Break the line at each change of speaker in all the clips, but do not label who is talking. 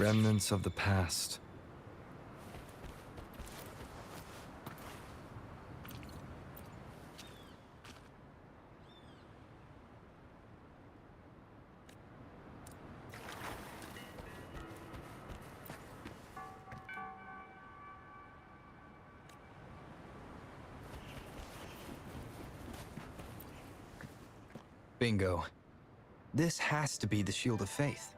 Remnants of the past. Bingo. This has to be the Shield of Faith.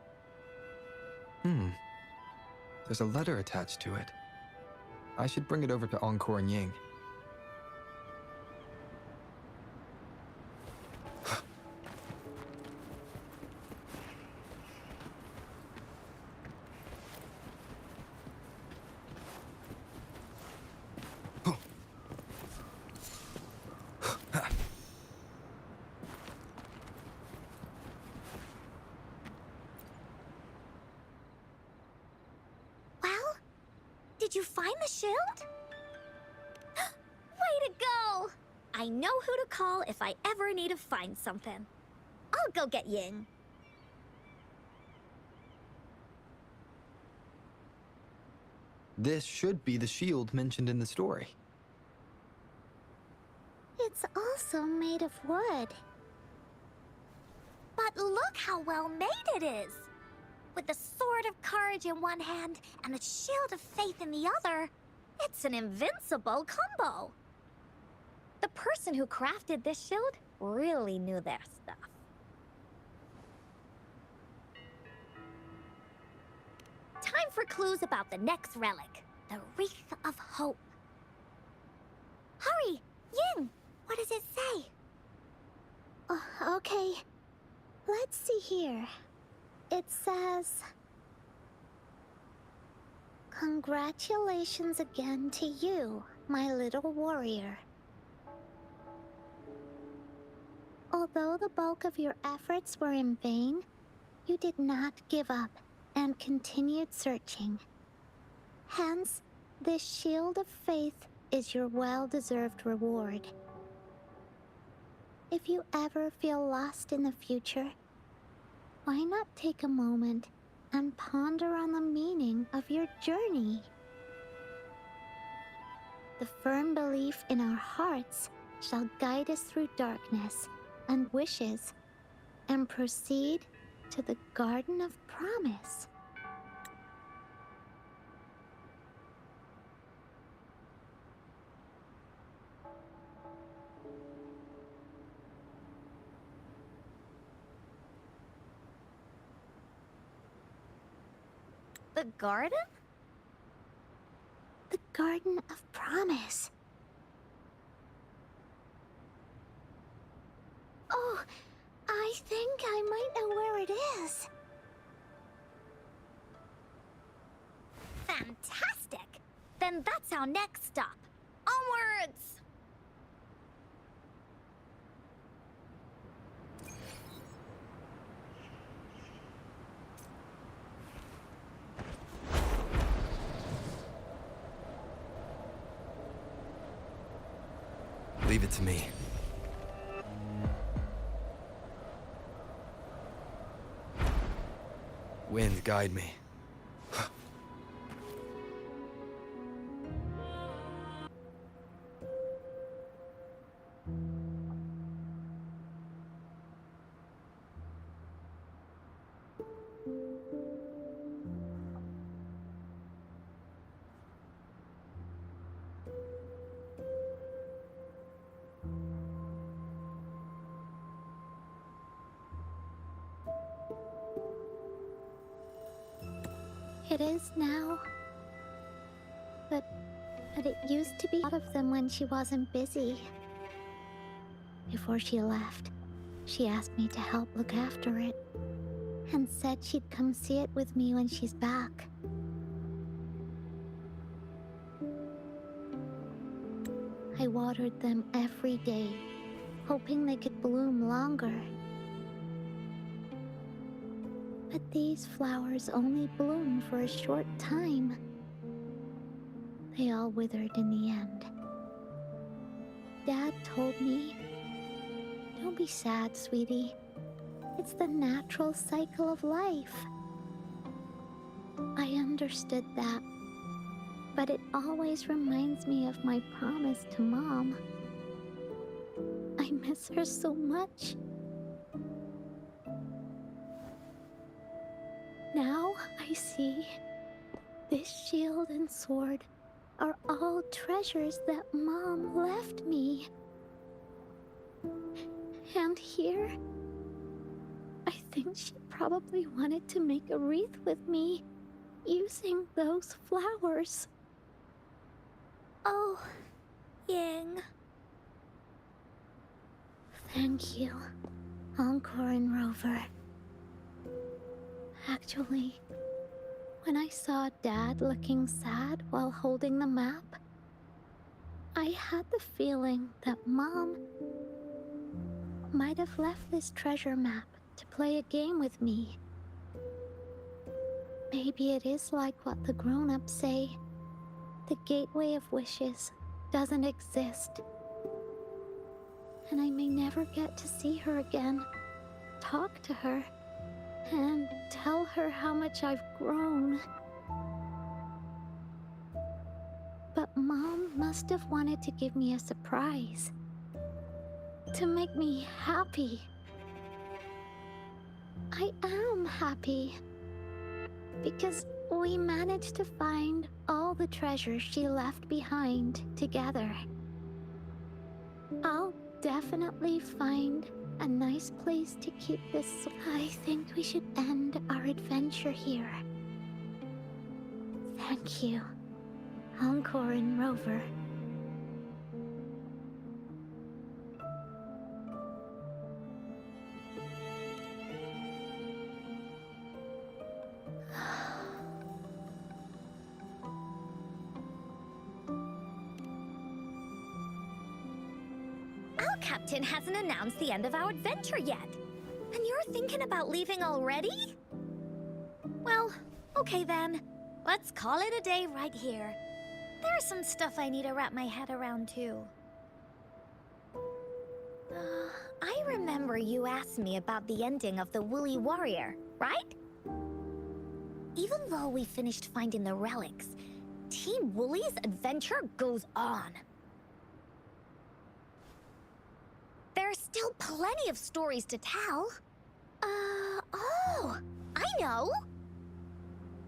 There's a letter attached to it. I should bring it over to Encore and Ying.
Did you find the shield? Way to go! I know who to call if I ever need to find something. I'll go get Ying.
This should be the shield mentioned in the story.
It's also made of wood. But look how well made it is! With the Sword of Courage in one hand and the Shield of Faith in the other, it's an invincible combo. The person who crafted this shield really knew their stuff. Time for clues about the next relic, the Wreath of Hope. Hurry! Ying! What does it say? Okay. Let's see here. It says, "Congratulations again to you, my little warrior. Although the bulk of your efforts were in vain, you did not give up and continued searching. Hence, this Shield of Faith is your well-deserved reward. If you ever feel lost in the future, why not take a moment and ponder on the meaning of your journey? The firm belief in our hearts shall guide us through darkness and wishes, and proceed to the Garden of Promise." The garden? The Garden of Promise. Oh, I think I might know where it is. Fantastic! Then that's our next stop. Onwards!
Leave it to me. Wind, guide me.
It is now. But it used to be a lot of them when she wasn't busy. Before she left, she asked me to help look after it, and said she'd come see it with me when she's back. I watered them every day, hoping they could bloom longer. But these flowers only bloomed for a short time. They all withered in the end. Dad told me, "Don't be sad, sweetie. It's the natural cycle of life." I understood that. But it always reminds me of my promise to Mom. I miss her so much. Now I see this shield and sword are all treasures that Mom left me. And here, I think she probably wanted to make a wreath with me using those flowers. Oh, Ying. Thank you, Encore and Rover. Actually, when I saw Dad looking sad while holding the map, I had the feeling that Mom might have left this treasure map to play a game with me. Maybe it is like what the grown-ups say. The Gateway of Wishes doesn't exist. And I may never get to see her again, talk to her, and tell her how much I've grown. But Mom must have wanted to give me a surprise. To make me happy. I am happy. Because we managed to find all the treasures she left behind together. I'll definitely find a nice place to keep this. I think we should end our adventure here. Thank you, Encore and Rover.
Our captain hasn't announced the end of our adventure yet. And you're thinking about leaving already? Well, okay then. Let's call it a day right here. There's some stuff I need to wrap my head around too. I remember you asked me about the ending of the Woolly Warrior, right? Even though we finished finding the relics, Team Woolly's adventure goes on. There are still plenty of stories to tell. Oh, I know!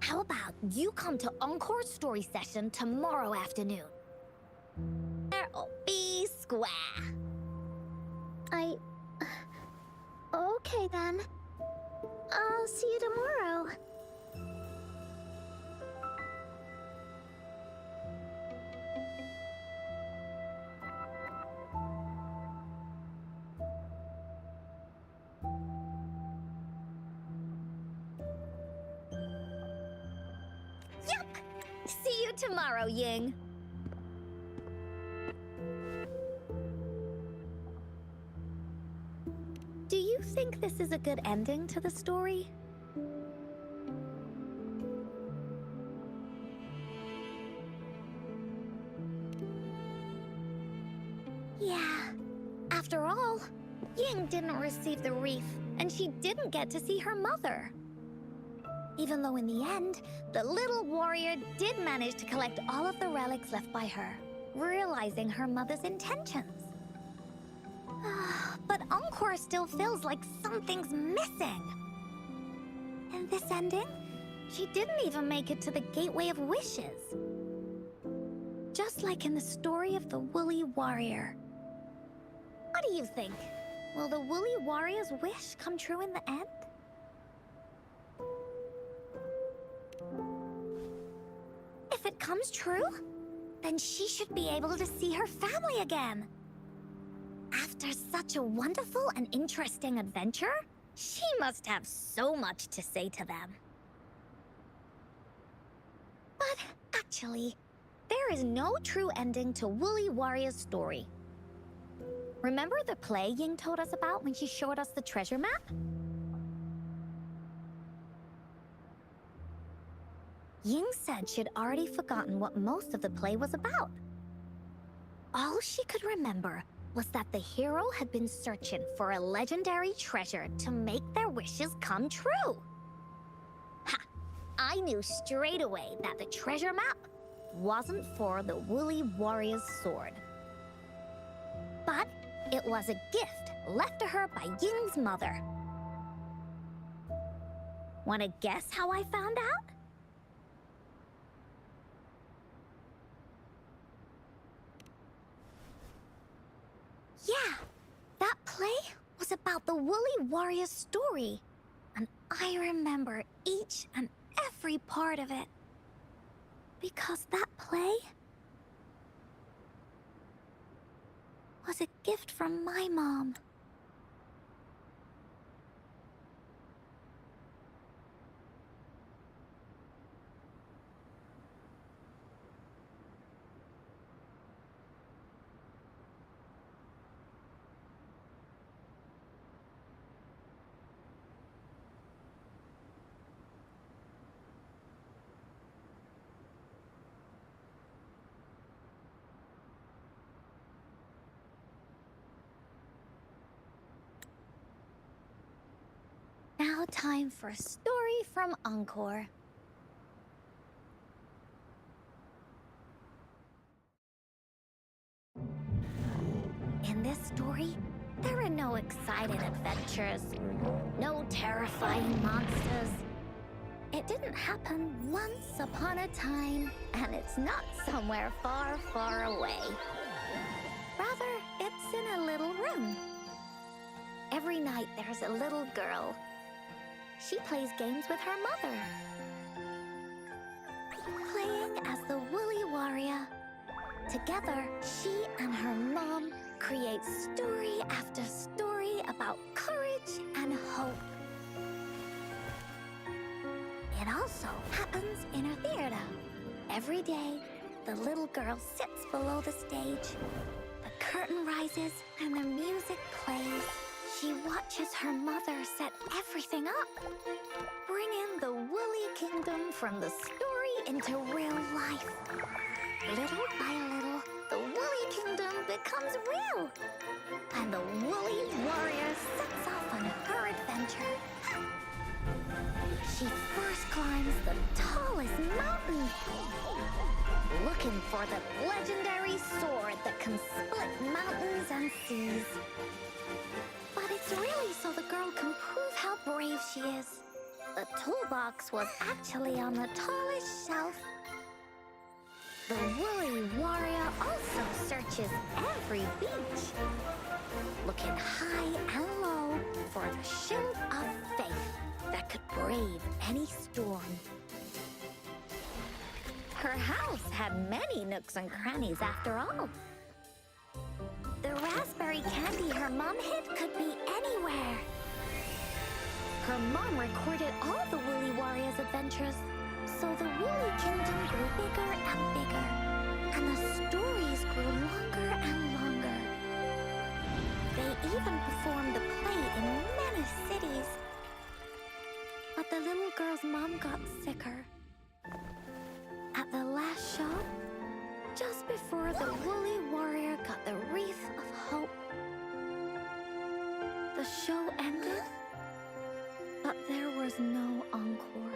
How about you come to Encore's story session tomorrow afternoon? There'll be square.
Okay then. I'll see you tomorrow.
Yup! See you tomorrow, Ying. Do you think this is a good ending to the story? Yeah. After all, Ying didn't receive the wreath, and she didn't get to see her mother. Even though in the end, the little warrior did manage to collect all of the relics left by her, realizing her mother's intentions. But Encore still feels like something's missing. In this ending, she didn't even make it to the Gateway of Wishes. Just like in the story of the Woolly Warrior. What do you think? Will the Woolly Warrior's wish come true in the end? If it comes true, then she should be able to see her family again. After such a wonderful and interesting adventure, she must have so much to say to them. But actually, there is no true ending to Woolly Warrior's story. Remember the play Ying told us about when she showed us the treasure map? Ying said she'd already forgotten what most of the play was about. All she could remember was that the hero had been searching for a legendary treasure to make their wishes come true. Ha! I knew straight away that the treasure map wasn't for the Woolly Warrior's sword. But it was a gift left to her by Ying's mother. Wanna guess how I found out? Yeah, that play was about the Woolly Warrior's story. And I remember each and every part of it. Because that play was a gift from my mom. Now time for a story from Encore. In this story, there are no exciting adventures, no terrifying monsters. It didn't happen once upon a time, and it's not somewhere far, far away. Rather, it's in a little room. Every night there's a little girl. She plays games with her mother. Playing as the Woolly Warrior. Together, she and her mom create story after story about courage and hope. It also happens in her theater. Every day, the little girl sits below the stage. The curtain rises and the music plays. She watches her mother set everything up, bringing the Woolly Kingdom from the story into real life. Little by little, the Woolly Kingdom becomes real, and the Woolly Warrior sets off on her adventure. She first climbs the tallest mountain, looking for the legendary sword that can split mountains and seas. But it's really so the girl can prove how brave she is. The toolbox was actually on the tallest shelf. The Woolly Warrior also searches every beach, looking high and low for the shield of faith that could brave any storm. Her house had many nooks and crannies after all. The raspberry candy her mom hid could be anywhere. Her mom recorded all the Woolly Warrior's adventures, so the Woolly Kingdom grew bigger and bigger, and the stories grew longer and longer. They even performed the play in many cities. But the little girl's mom got sicker. At the last show, just before the Woolly Warrior got the wreath of hope, the show ended, but there was no encore.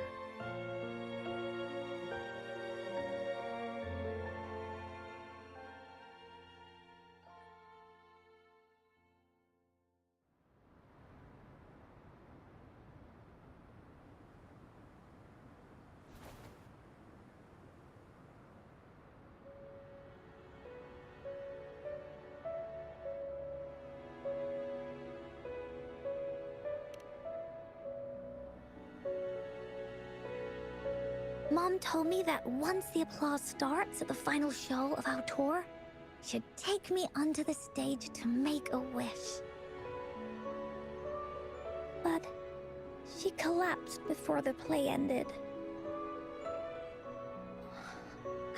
Mom told me that once the applause starts at the final show of our tour, she'd take me onto the stage to make a wish. But she collapsed before the play ended.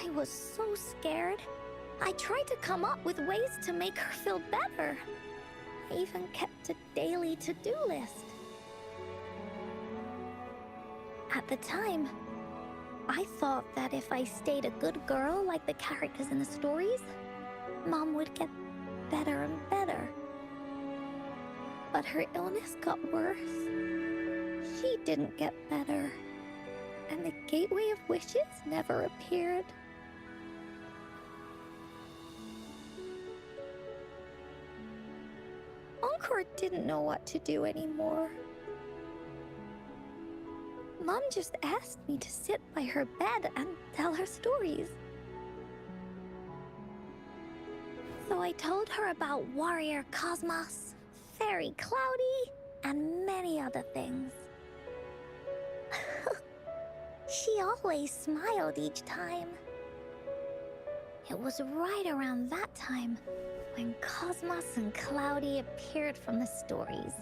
I was so scared. I tried to come up with ways to make her feel better. I even kept a daily to-do list. At the time, I thought that if I stayed a good girl like the characters in the stories, Mom would get better and better. But her illness got worse. She didn't get better. And the Gateway of Wishes never appeared. Encore didn't know what to do anymore. Mom just asked me to sit by her bed and tell her stories. So I told her about Warrior Cosmos, Fairy Cloudy, and many other things. She always smiled each time. It was right around that time when Cosmos and Cloudy appeared from the stories.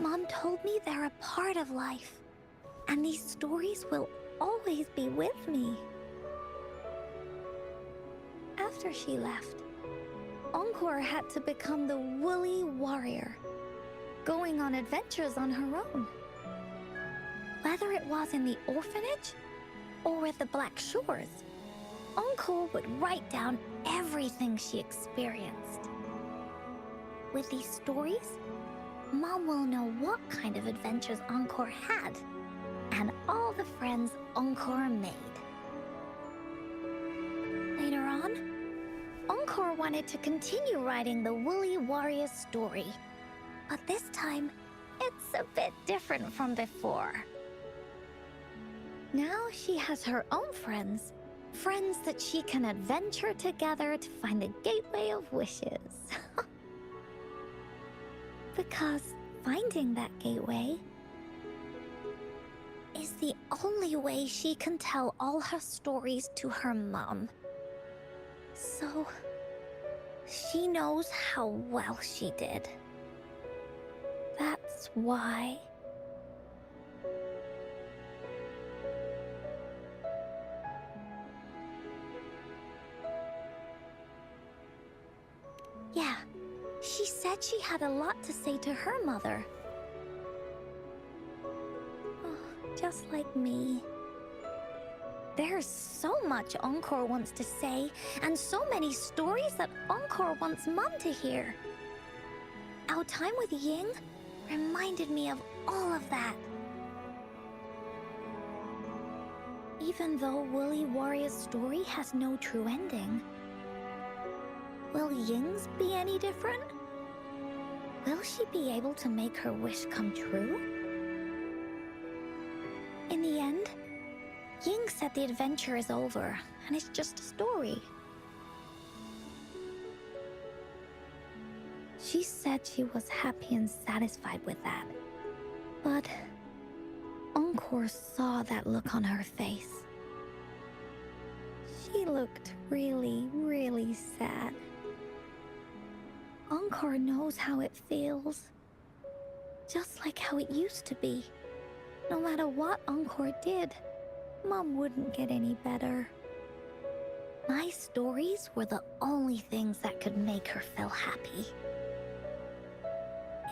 Mom told me they're a part of life, and these stories will always be with me. After she left, Encore had to become the woolly warrior, going on adventures on her own. Whether it was in the orphanage or at the Black Shores, Encore would write down everything she experienced. With these stories, Mom will know what kind of adventures Encore had and all the friends Encore made. Later on, Encore wanted to continue writing the Woolly Warrior story, but this time, it's a bit different from before. Now she has her own friends that she can adventure together to find the Gateway of Wishes. Because finding that gateway is the only way she can tell all her stories to her mom. So, she knows how well she did. That's why. Yeah, she said she had a lot to say to her mother. Oh, just like me. There's so much Encore wants to say, and so many stories that Encore wants Mom to hear. Our time with Ying reminded me of all of that. Even though Woolly Warrior's story has no true ending, will Ying's be any different? Will she be able to make her wish come true? In the end, Ying said the adventure is over, and it's just a story. She said she was happy and satisfied with that. But Encore saw that look on her face. She looked really, really sad. Encore knows how it feels. Just like how it used to be. No matter what Encore did, Mom wouldn't get any better. My stories were the only things that could make her feel happy.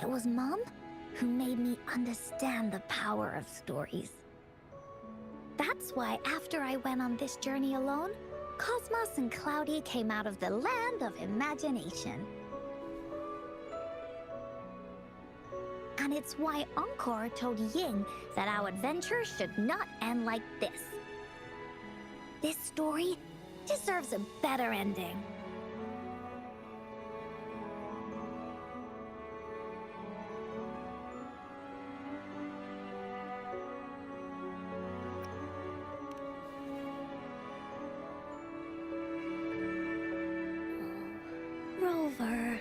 It was Mom who made me understand the power of stories. That's why after I went on this journey alone, Cosmos and Cloudy came out of the land of imagination. And it's why Encore told Ying that our adventure should not end like this. This story deserves a better ending. Oh, Rover.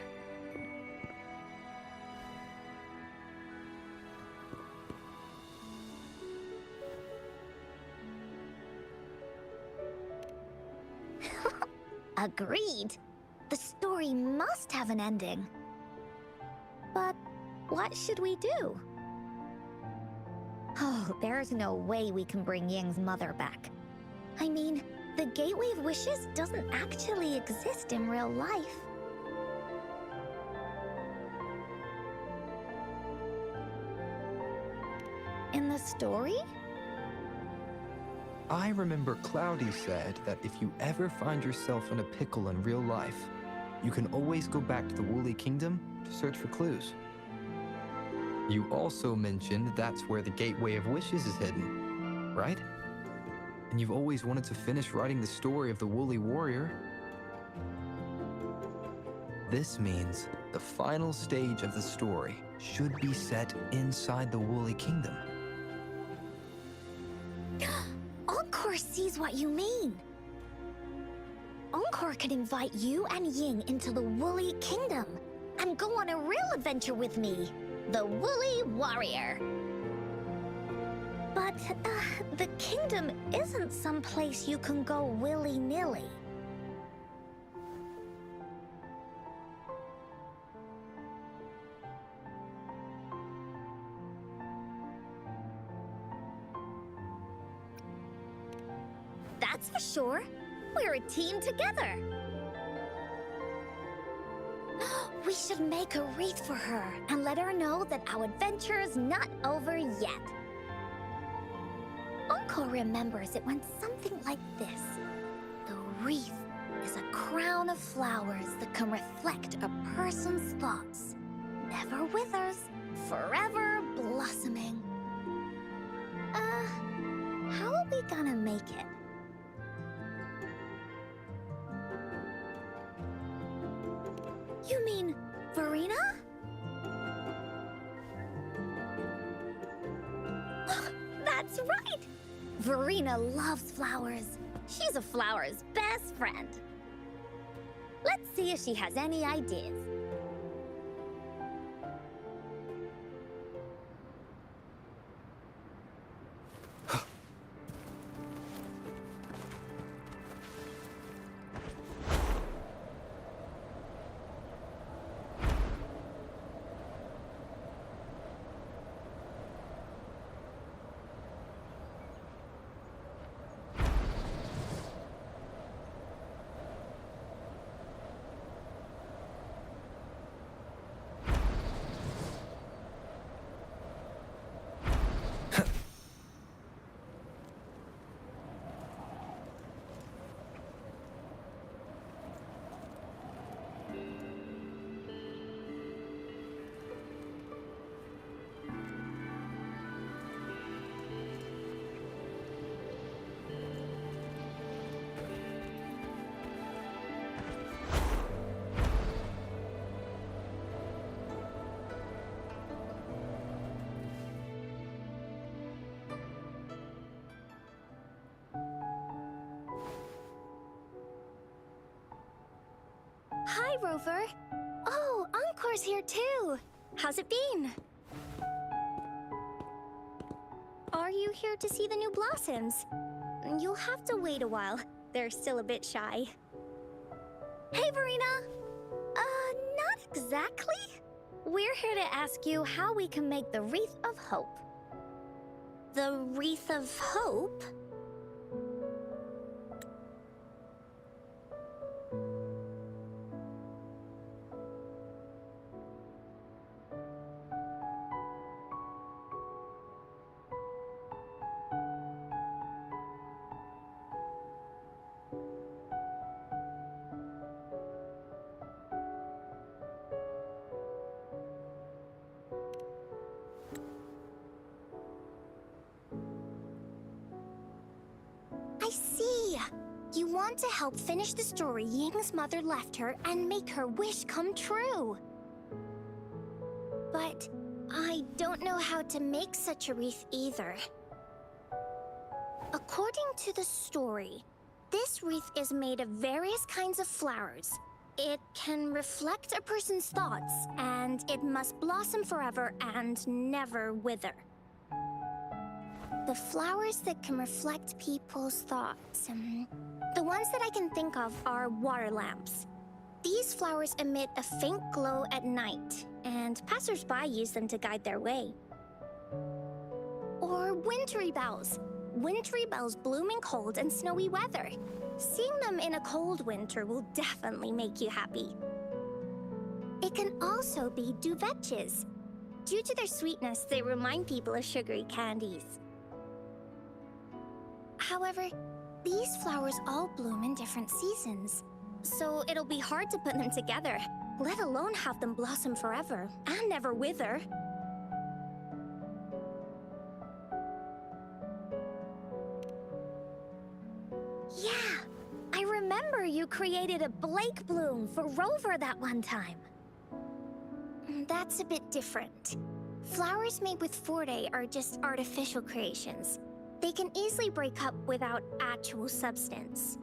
Agreed. The story must have an ending. But what should we do? Oh, there's no way we can bring Ying's mother back. I mean, the Gateway of Wishes doesn't actually exist in real life. In the story?
I remember Cloudy said that if you ever find yourself in a pickle in real life, you can always go back to the Woolly Kingdom to search for clues. You also mentioned that's where the Gateway of Wishes is hidden, right? And you've always wanted to finish writing the story of the Woolly Warrior. This means the final stage of the story should be set inside the Woolly Kingdom.
Encore sees what you mean. Encore could invite you and Ying into the Woolly Kingdom and go on a real adventure with me, the Woolly Warrior. But the kingdom isn't some place you can go willy-nilly. That's for sure. We're a team together. We should make a wreath for her and let her know that our adventure is not over yet. Encore remembers it went something like this. The wreath is a crown of flowers that can reflect a person's thoughts. Never withers, forever blossoming. How are we gonna make it? You mean Verena? That's right! Verena loves flowers. She's a flower's best friend. Let's see if she has any ideas. Hi, Rover. Oh, Encore's here too. How's it been? Are you here to see the new blossoms? You'll have to wait a while. They're still a bit shy. Hey, Verena. Not exactly. We're here to ask you how we can make the Wreath of Hope. The Wreath of Hope? I see. You want to help finish the story Ying's mother left her and make her wish come true. But I don't know how to make such a wreath either. According to the story, this wreath is made of various kinds of flowers. It can reflect a person's thoughts, and it must blossom forever and never wither. The flowers that can reflect people's thoughts, the ones that I can think of are water lamps. These flowers emit a faint glow at night, and passers-by use them to guide their way. Or wintry bells. Wintry bells bloom in cold and snowy weather. Seeing them in a cold winter will definitely make you happy. It can also be duvetches. Due to their sweetness, they remind people of sugary candies. However, these flowers all bloom in different seasons, so it'll be hard to put them together, let alone have them blossom forever and never wither. created a Blake bloom for Rover that one time.
That's a bit different. Flowers made with Forte are just artificial creations. They can easily break up without actual substance.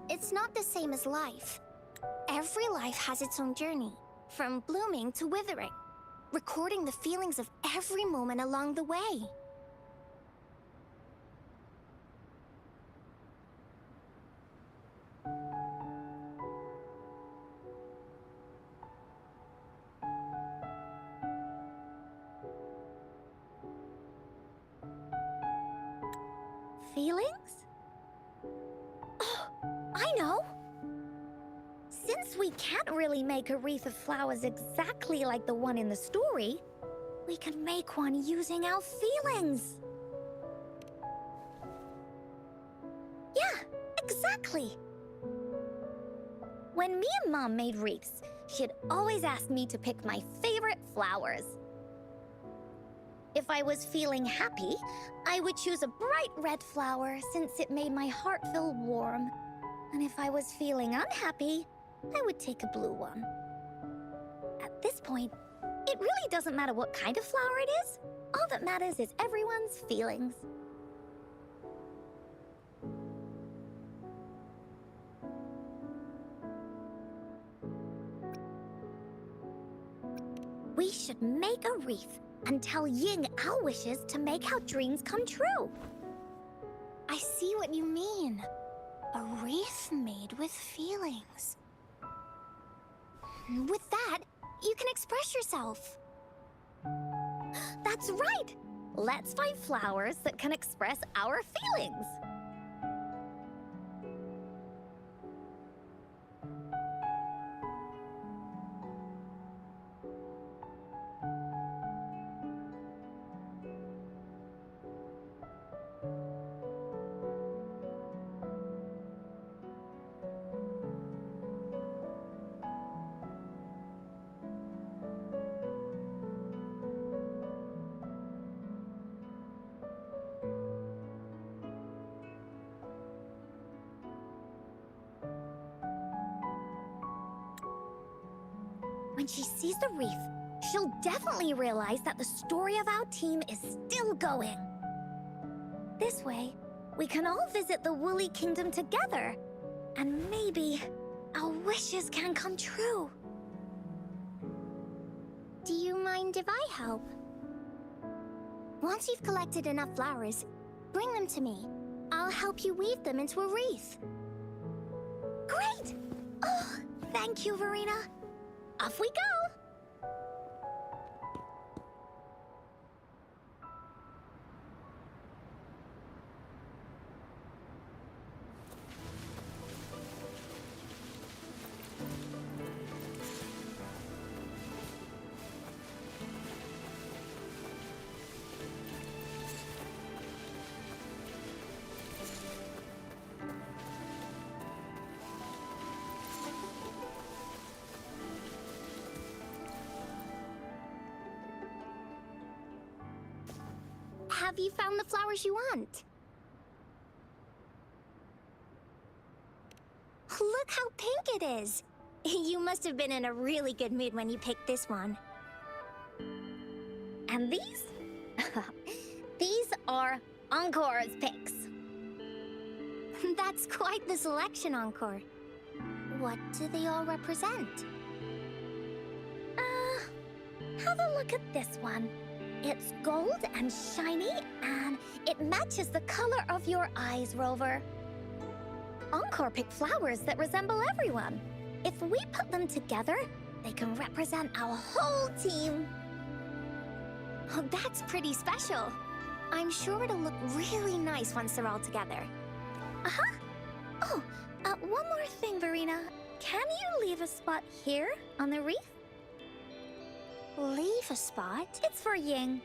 It's not the same as life. Every life has its own journey, from blooming to withering, recording the feelings of every moment along the way.
Feelings? Oh, I know! Since we can't really make a wreath of flowers exactly like the one in the story, we can make one using our feelings. Yeah, exactly. When me and Mom made wreaths, she'd always ask me to pick my favorite flowers. If I was feeling happy, I would choose a bright red flower since it made my heart feel warm. And if I was feeling unhappy, I would take a blue one. At this point, it really doesn't matter what kind of flower it is. All that matters is everyone's feelings. We should make a wreath and tell Ying our wishes to make our dreams come true.
I see what you mean. A wreath made with feelings. With that, you can express yourself.
That's right! Let's find flowers that can express our feelings. When she sees the wreath, she'll definitely realize that the story of our team is still going. This way, we can all visit the Woolly Kingdom together, and maybe our wishes can come true.
Do you mind if I help? Once you've collected enough flowers, bring them to me. I'll help you weave them into a wreath.
Great! Oh, thank you, Verena. Off we go!
Have you found the flowers you want? Look how pink it is! You must have been in a really good mood when you picked this one.
And these? These are Encore's picks.
That's quite the selection, Encore. What do they all represent?
Have a look at this one. It's gold and shiny, and it matches the color of your eyes, Rover. Encore picked flowers that resemble everyone. If we put them together, they can represent our whole team.
Oh, that's pretty special. I'm sure it'll look really nice once they're all together.
Uh-huh. Oh, one more thing, Verena. Can you leave a spot here on the wreath?
Leave a spot?
It's for Ying.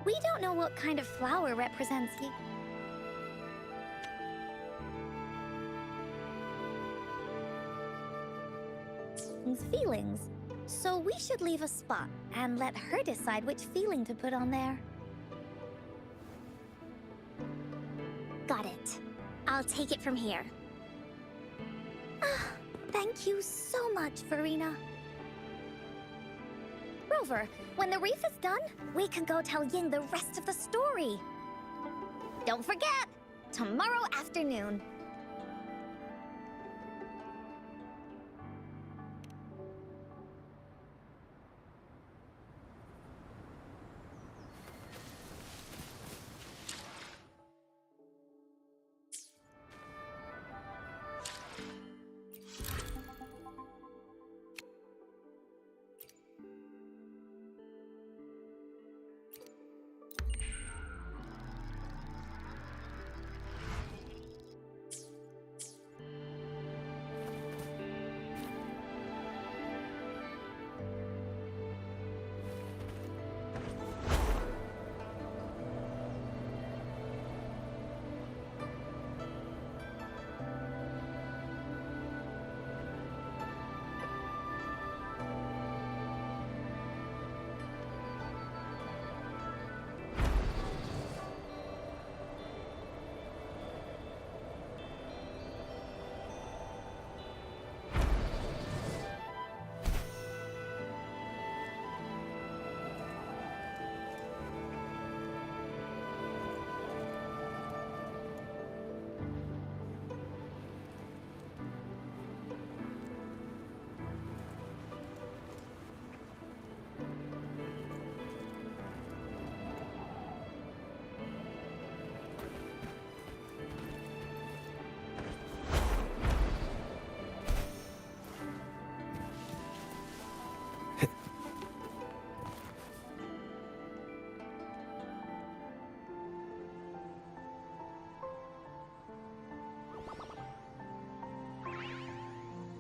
We don't know what kind of flower represents Ying's feelings. So we should leave a spot and let her decide which feeling to put on there.
Got it. I'll take it from here.
Thank you so much, Farina. Rover, when the reef is done, we can go tell Ying the rest of the story. Don't forget, tomorrow afternoon.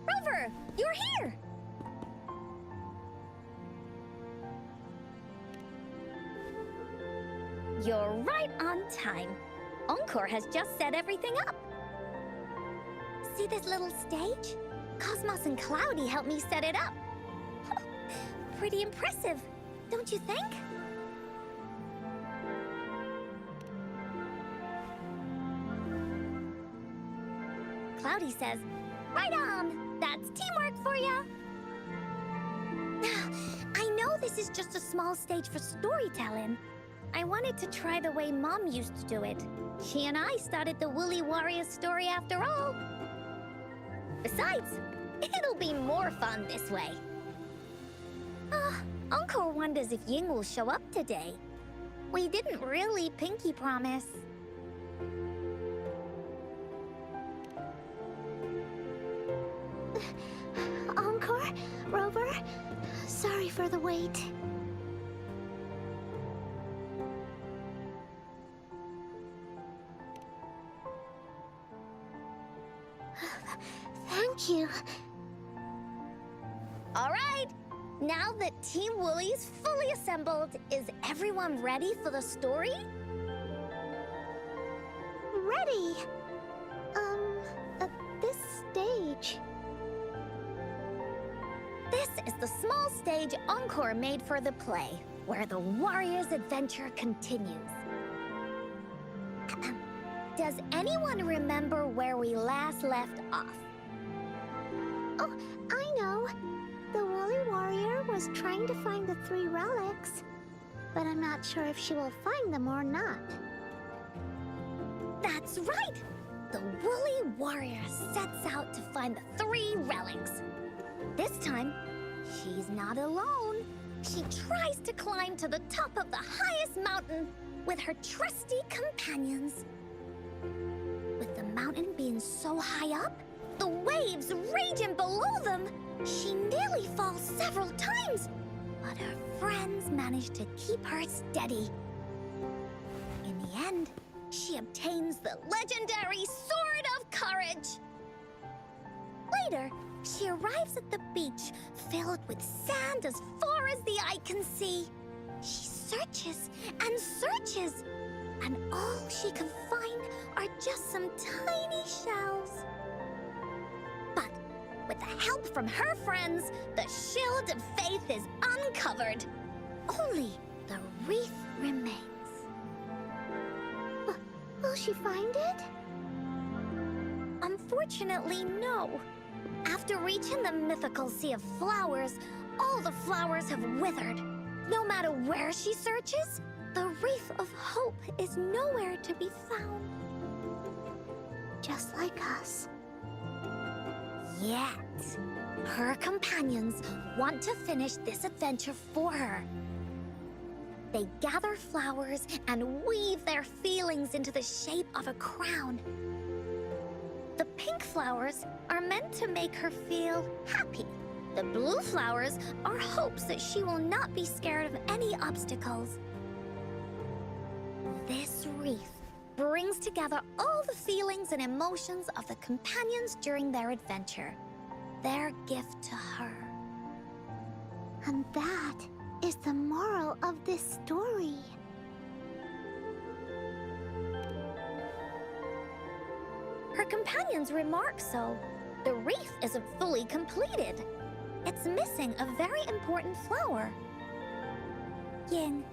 Rover, you're here! You're right on time. Encore has just set everything up. See this little stage? Cosmos and Cloudy helped me set it up. Pretty impressive, don't you think? Cloudy says, right on! That's teamwork for ya! I know this is just a small stage for storytelling. I wanted to try the way Mom used to do it. She and I started the Woolly Warriors story after all. Besides, it'll be more fun this way. Encore wonders if Ying will show up today. We didn't really pinky promise.
Encore? Rover? Sorry for the wait. Thank you.
All right, now that Team Woolly's fully assembled, is everyone ready for the story?
Ready. At this stage.
This is the small stage Encore made for the play, where the warrior's adventure continues. Does anyone remember where we last left off?
Oh, I know. The Woolly Warrior was trying to find the 3 relics, but I'm not sure if she will find them or not.
That's right! The Woolly Warrior sets out to find the 3 relics. This time, she's not alone. She tries to climb to the top of the highest mountain with her trusty companions. With the mountain being so high up, the waves raging below them, she nearly falls several times, but her friends manage to keep her steady. In the end, she obtains the legendary Sword of Courage. Later, she arrives at the beach filled with sand as far as the eye can see. She searches and searches, and all she can find are just some tiny shells. But with the help from her friends, the shield of faith is uncovered. Only the wreath remains.
Will she find it?
Unfortunately, no. After reaching the mythical sea of flowers, all the flowers have withered. No matter where she searches, the wreath of hope is nowhere to be found.
Just like us.
Yet, her companions want to finish this adventure for her. They gather flowers and weave their feelings into the shape of a crown. The pink flowers are meant to make her feel happy. The blue flowers are hopes that she will not be scared of any obstacles. This wreath brings together all the feelings and emotions of the companions during their adventure. Their gift to her.
And that is the moral of this story.
Her companions remark so. The wreath isn't fully completed. It's missing a very important flower. Ying,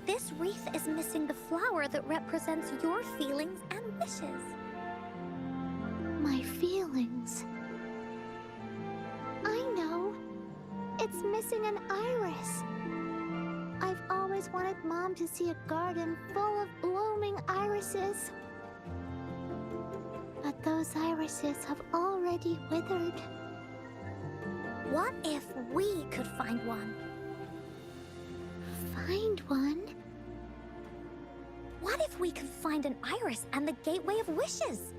this wreath is missing the flower that represents your feelings and wishes.
My feelings. I know. It's missing an iris. I've always wanted Mom to see a garden full of blooming irises. But those irises have already withered.
What if we could find one?
Find one?
What if we could find an iris and the Gateway of Wishes?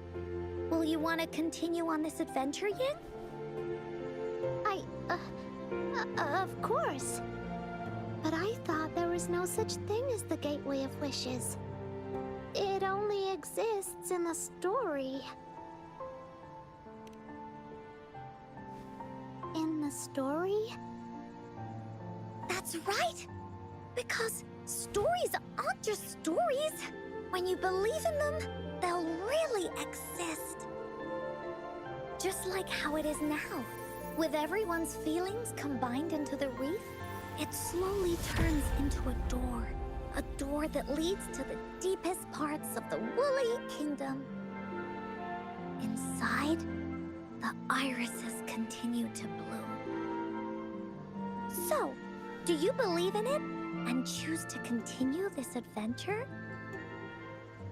Will you want to continue on this adventure, Yin?
Of course. But I thought there was no such thing as the Gateway of Wishes. It only exists in the story. In the story?
That's right! Because stories aren't just stories. When you believe in them, they'll really exist. Just like how it is now. With everyone's feelings combined into the wreath, it slowly turns into a door. A door that leads to the deepest parts of the Woolly Kingdom. Inside, the irises continue to bloom. So, do you believe in it and choose to continue this adventure?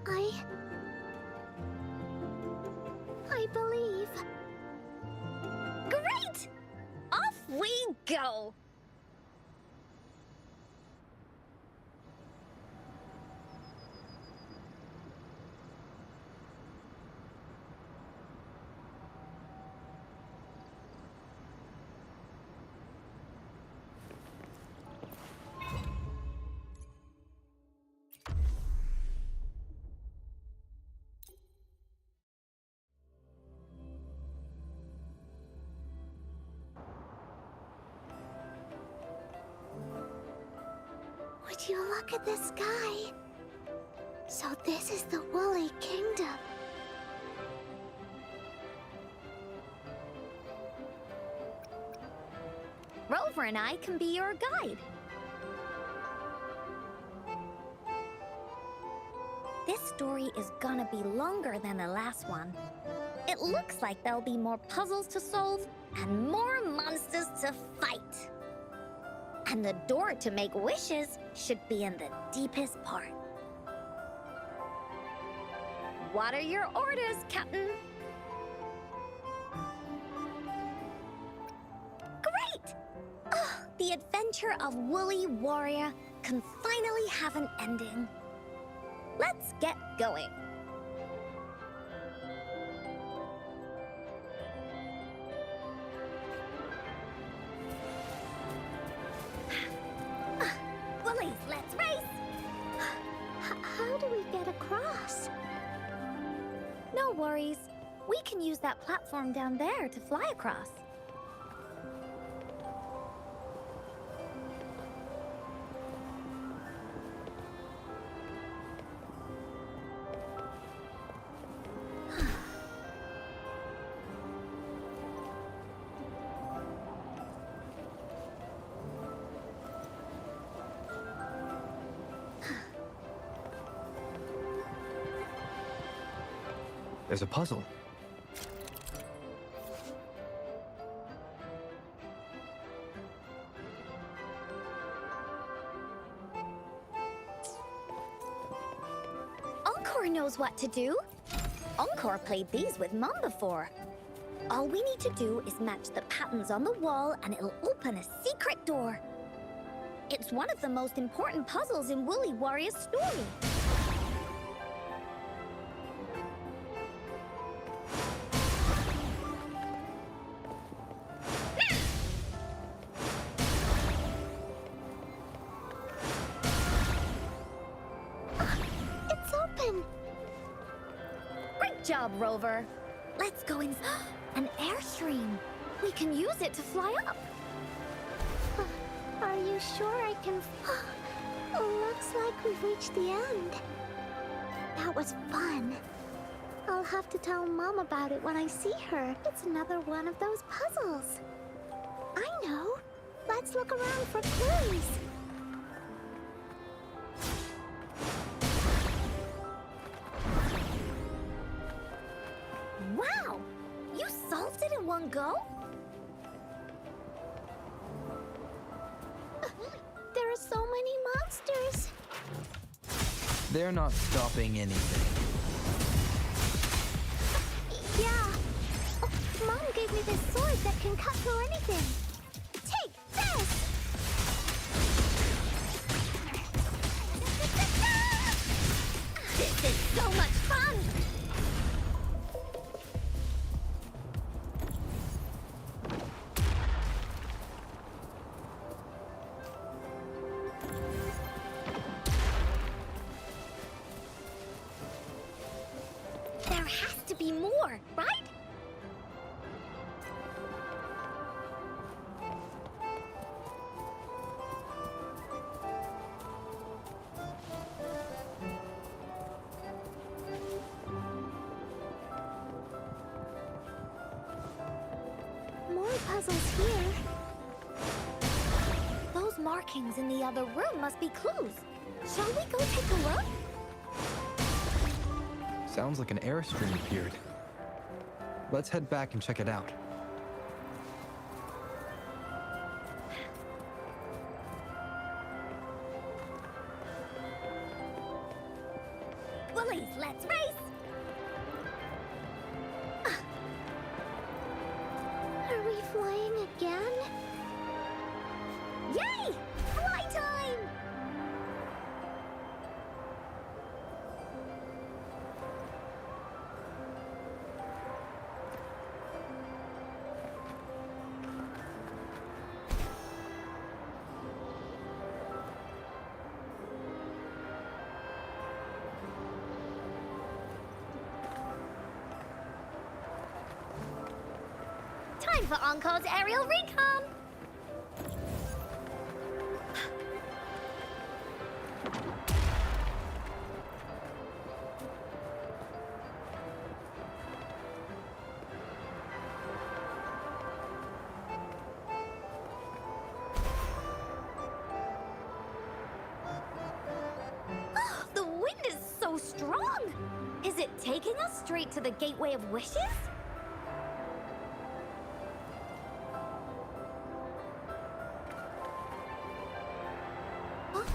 I believe.
Great! Off we go!
Would you look at the sky? So this is the Woolly Kingdom.
Rover and I can be your guide. This story is gonna be longer than the last one. It looks like there'll be more puzzles to solve and more monsters to fight. And the door to make wishes should be in the deepest part. What are your orders, Captain? Great! Oh, the adventure of Woolly Warrior can finally have an ending. Let's get going. Woolies, let's race!
How do we get across?
No worries. We can use that platform down there to fly across.
There's a puzzle.
knows what to do. Encore played these with Mom before. All we need to do is match the patterns on the wall and it'll open a secret door. It's one of the most important puzzles in Woolly Warrior's story.
It's open!
Great job, Rover. Let's go in. An airstream. We can use it to fly up.
Are you sure I can... Looks like we've reached the end. That was fun. I'll have to tell Mom about it when I see her. It's another one of those puzzles. I know. Let's look around for clues.
Wow! You solved it in one go?
There are so many monsters.
They're not stopping anything.
Yeah. Oh, Mom gave me this sword that can cut through anything. Take this!
This is so much fun! There has to be more, right?
More puzzles here.
Those markings in the other room must be clues. Shall we go take a look?
Sounds like an airstream appeared. Let's head back and check it out.
Woolies, let's race!
Are we flying again?
Yay! Fly time! Time for Encore's aerial recon! The wind is so strong! Is it taking us straight to the Gateway of Wishes? Oh.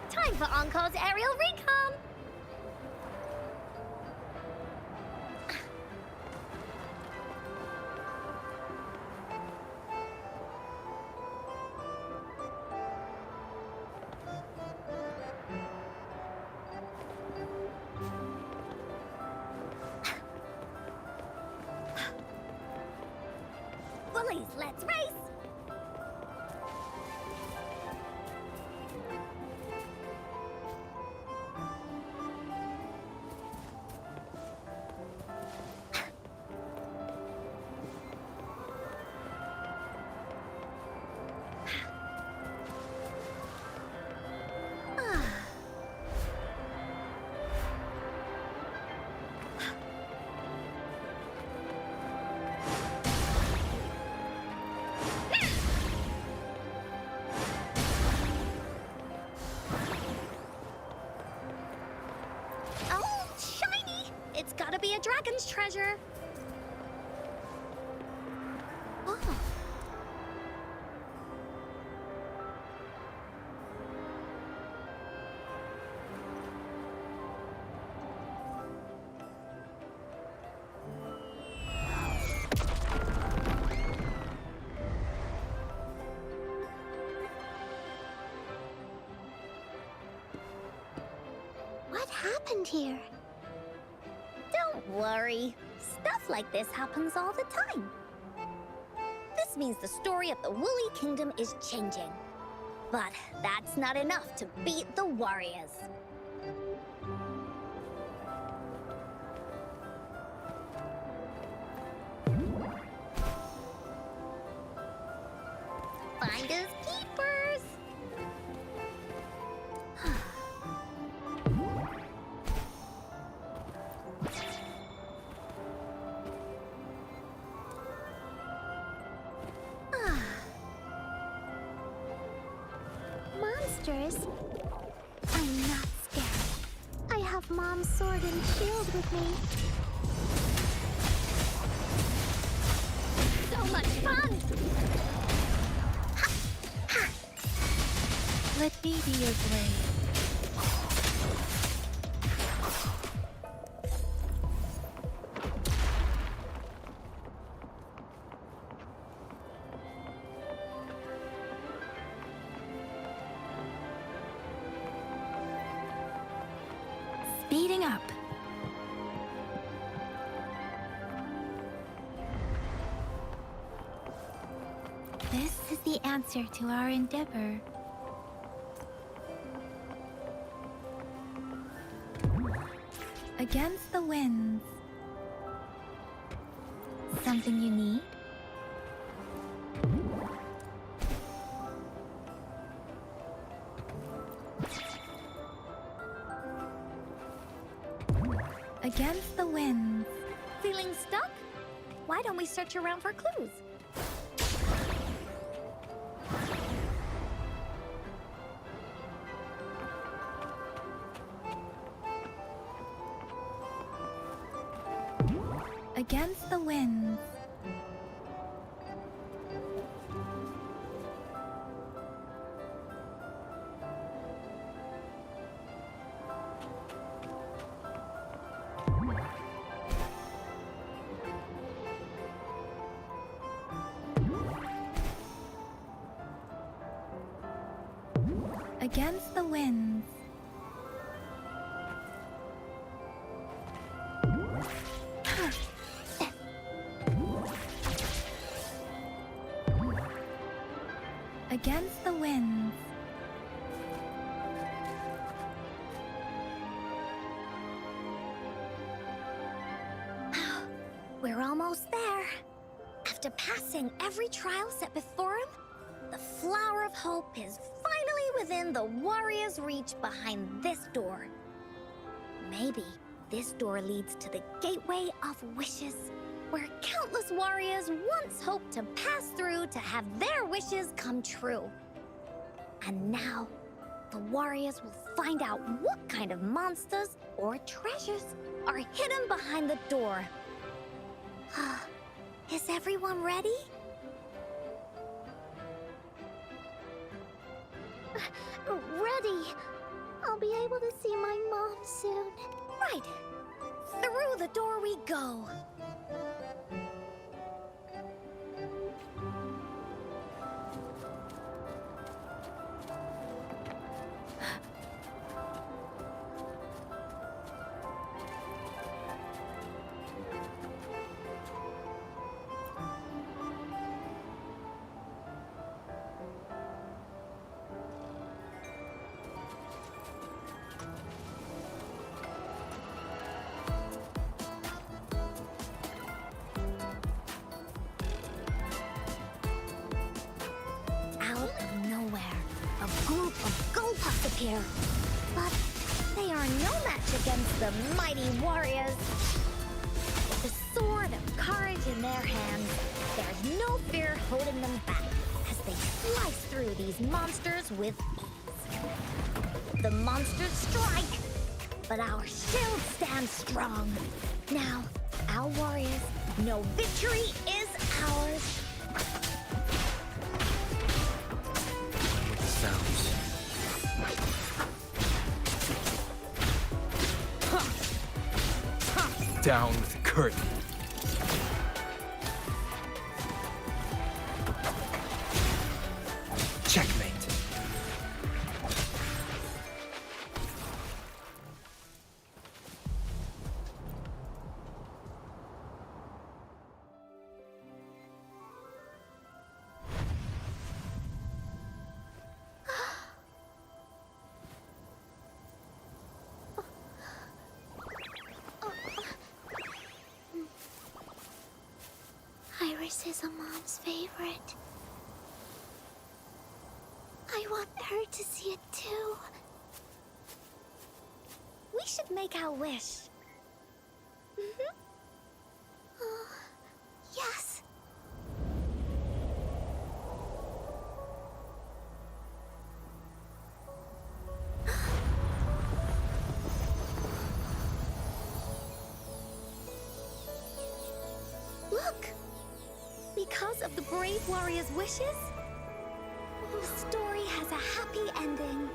Time for Encore's aerial recon! Woolies, let's race! Oh, shiny! It's gotta be a dragon's treasure. Oh.
What happened here?
Don't worry. Stuff like this happens all the time. This means the story of the Woolly Kingdom is changing. But that's not enough to beat the warriors. Finders keepers!
Monsters? I'm not scared. I have Mom's sword and shield with me.
So much fun!
Let me be your blade. Speeding up. This is the answer to our endeavor. Against the winds. Something you need? Against the winds.
Feeling stuck? Why don't we search around for clues?
Against the winds. Against the winds. Against the winds.
We're almost there. After passing every trial set before him, the Flower of Hope is finally within the warrior's reach behind this door. Maybe this door leads to the Gateway of Wishes, where countless warriors once hoped to pass through to have their wishes come true. And now, the warriors will find out what kind of monsters or treasures are hidden behind the door. Is everyone ready?
Ready. I'll be able to see my mom soon.
Right. Through the door we go. here. But they are no match against the mighty warriors. With the sword of courage in their hands, there's no fear holding them back as they slice through these monsters with ease. The monsters strike, but our shield stands strong. Now, our warriors know victory is ours.
With the sounds. Down with the curtain. Checkmate.
Iris is a mom's favorite. I want her to see it too.
We should make our wish.
Oh, yes.
Look! Because of the brave warrior's wishes, the story has a happy ending.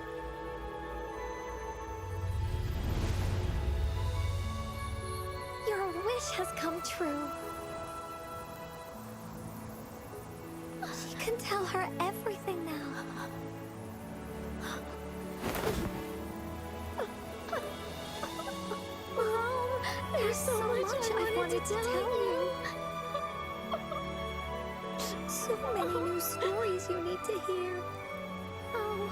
Your wish has come true. She can tell her everything now. Mom, there's so much I wanted to tell you. So many new stories you need to hear. Oh.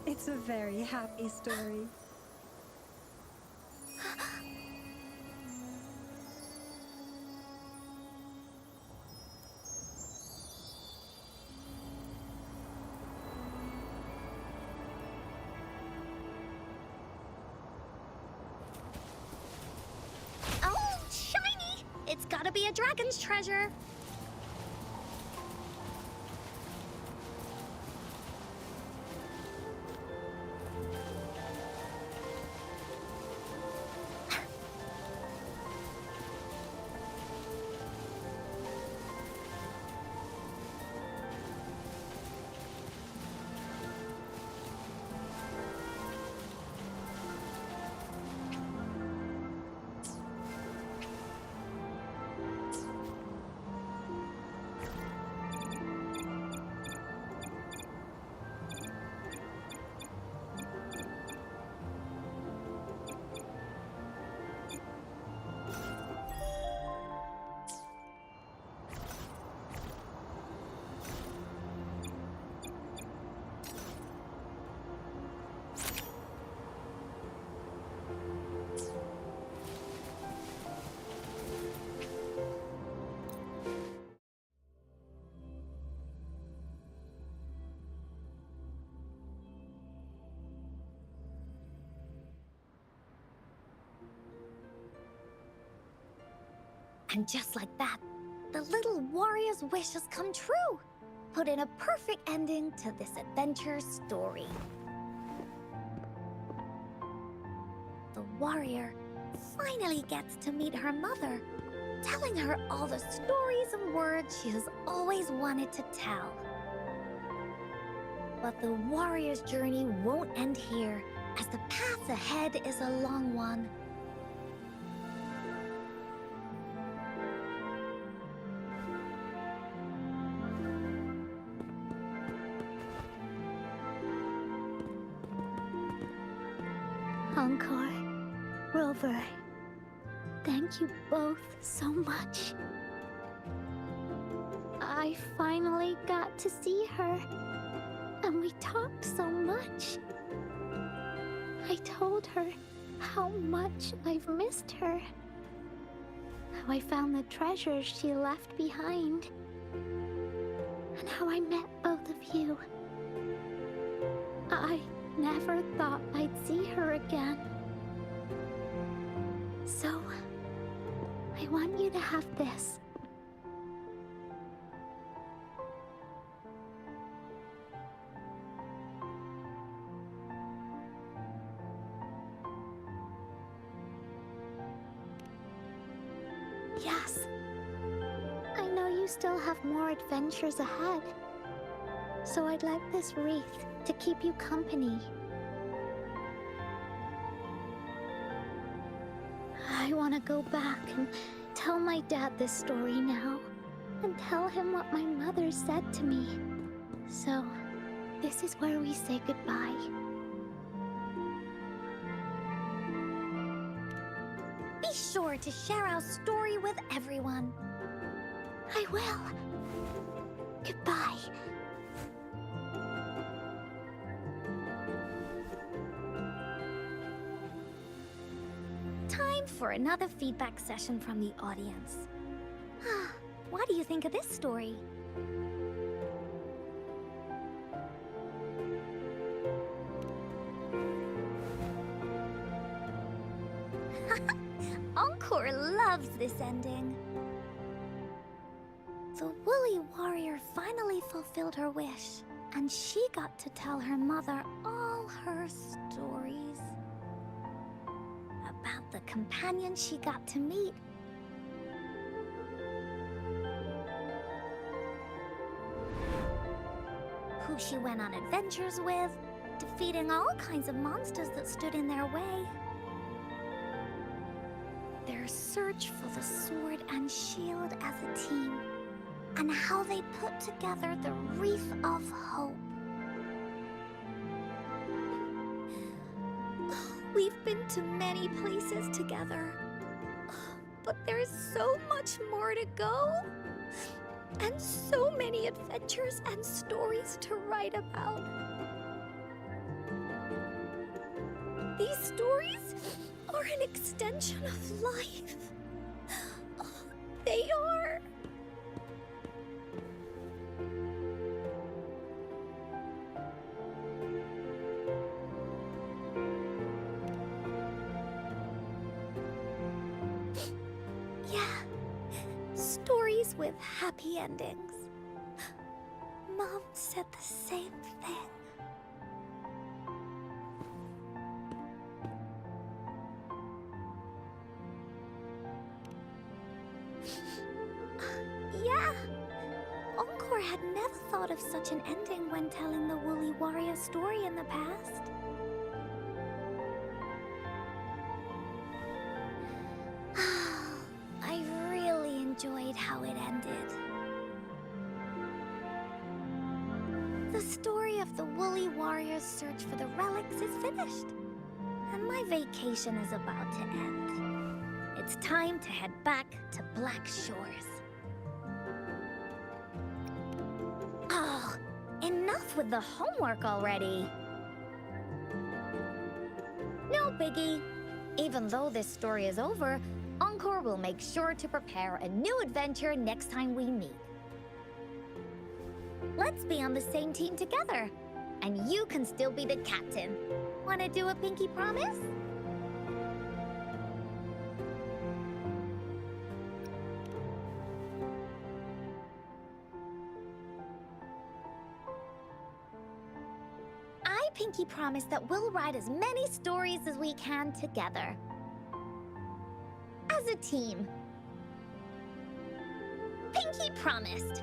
It's a very happy story.
Oh, shiny! It's gotta be a dragon's treasure. And just like that, the little warrior's wish has come true. Put in a perfect ending to this adventure story. The warrior finally gets to meet her mother, telling her all the stories and words she has always wanted to tell. But the warrior's journey won't end here, as the path ahead is a long one.
Encore, Rover, thank you both so much. I finally got to see her. And we talked so much. I told her how much I've missed her. How I found the treasures she left behind. And how I met both of you. I never thought I'd see her again. So, I want you to have this. Yes. I know you still have more adventures ahead. So I'd like this wreath to keep you company. I want to go back and tell my dad this story now. And tell him what my mother said to me. So, this is where we say goodbye.
Be sure to share our story with everyone.
I will. Goodbye.
Time for another feedback session from the audience. What do you think of this story? Encore loves this ending. The woolly warrior finally fulfilled her wish, and she got to tell her mother all her stories. About the companion she got to meet. Who she went on adventures with, defeating all kinds of monsters that stood in their way. Their search for the sword and shield as a team, and how they put together the Wreath of Hope. We've been to many places together, but there's so much more to go, and so many adventures and stories to write about. These stories are an extension of life. They are. Yeah, stories with happy endings. Mom said the same thing. Yeah, Encore had never thought of such an ending when telling the Woolly Warrior story in the past. I really enjoyed how it ended. The story of the Woolly Warrior's search for the relics is finished, and my vacation is about to end. It's time to head back to Black Shores. Oh, enough with the homework already. No biggie. Even though this story is over, Encore will make sure to prepare a new adventure next time we meet. Let's be on the same team together. And you can still be the captain. Wanna do a pinky promise? I pinky promise that we'll write as many stories as we can together. As a team. Pinky promised.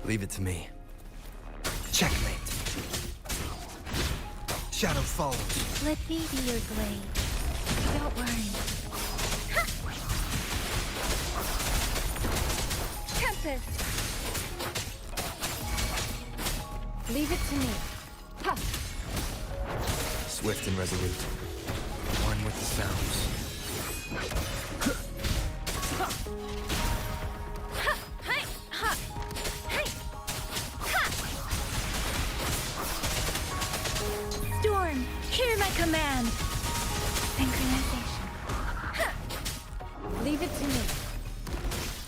Leave it to me. Checkmate. Shadow follows.
Let me be your blade. Don't worry.
Tempest! Leave it to me. Ha!
Swift and resolute. One with the sounds.
Storm, hear my command!
Synchronization.
Leave it to me.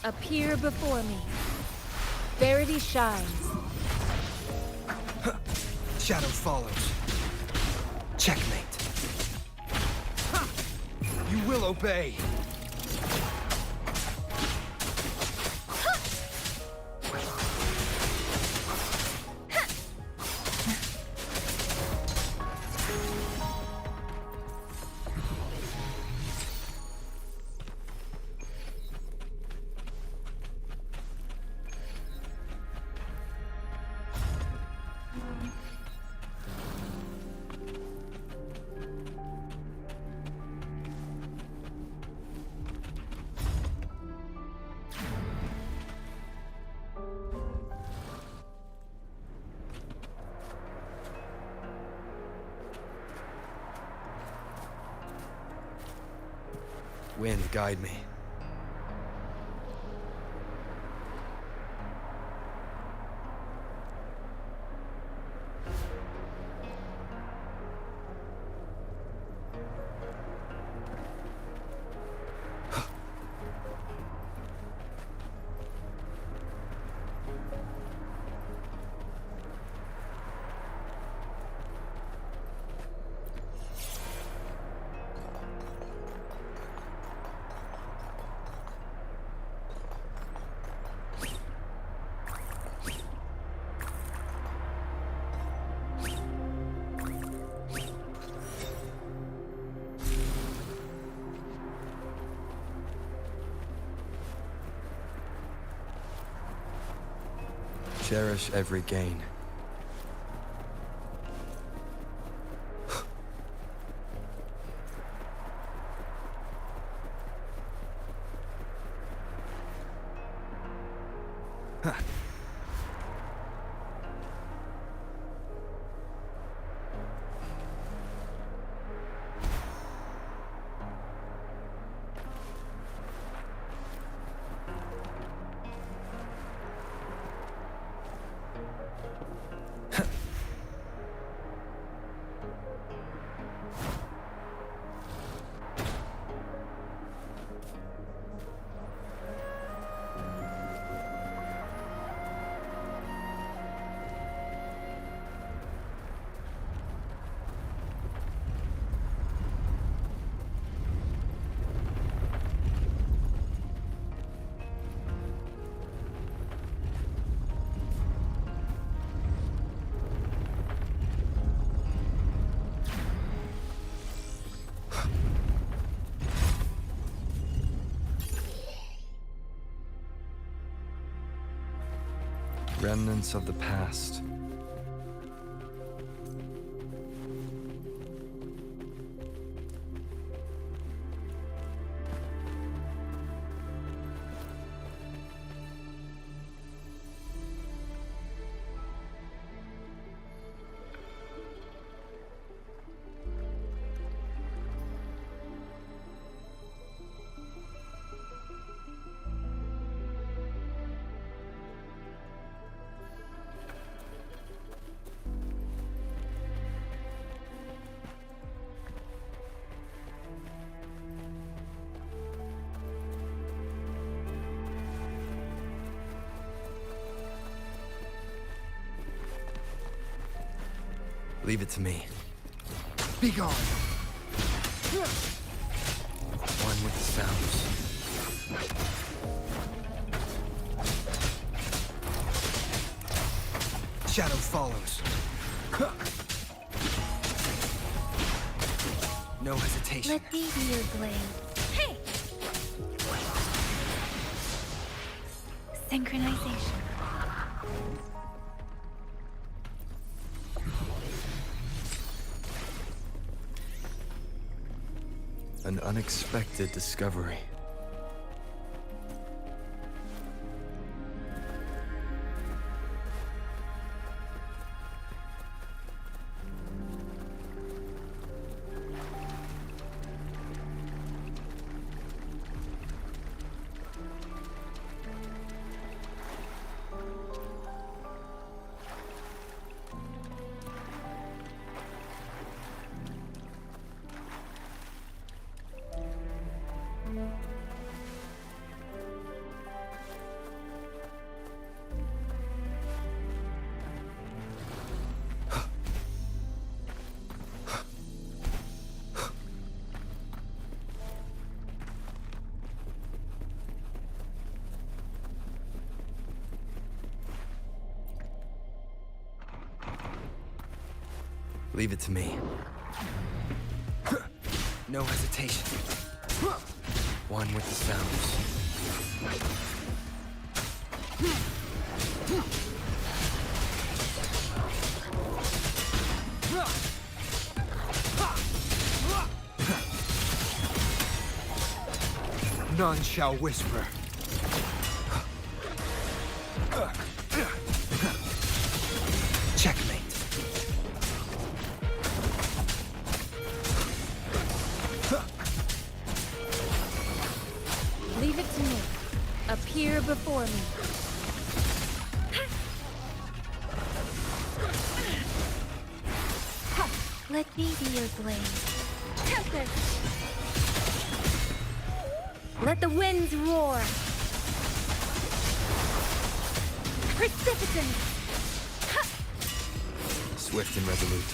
Appear before me. Verity shines.
Shadow follows. Checkmate. You will obey. Wind, guide me. Cherish every gain. Remnants of the past. Leave it to me. Be gone! One with the sounds. Shadow follows. No hesitation.
Let me be your blade.
Hey!
Synchronization.
An unexpected discovery.
Leave it to me. No hesitation. One with the sounds.
None shall whisper.
Checkmate.
Leave it to me. Appear before me.
Let me be your blade.
Tempest! Let the winds roar. Precipitance!
Swift and resolute.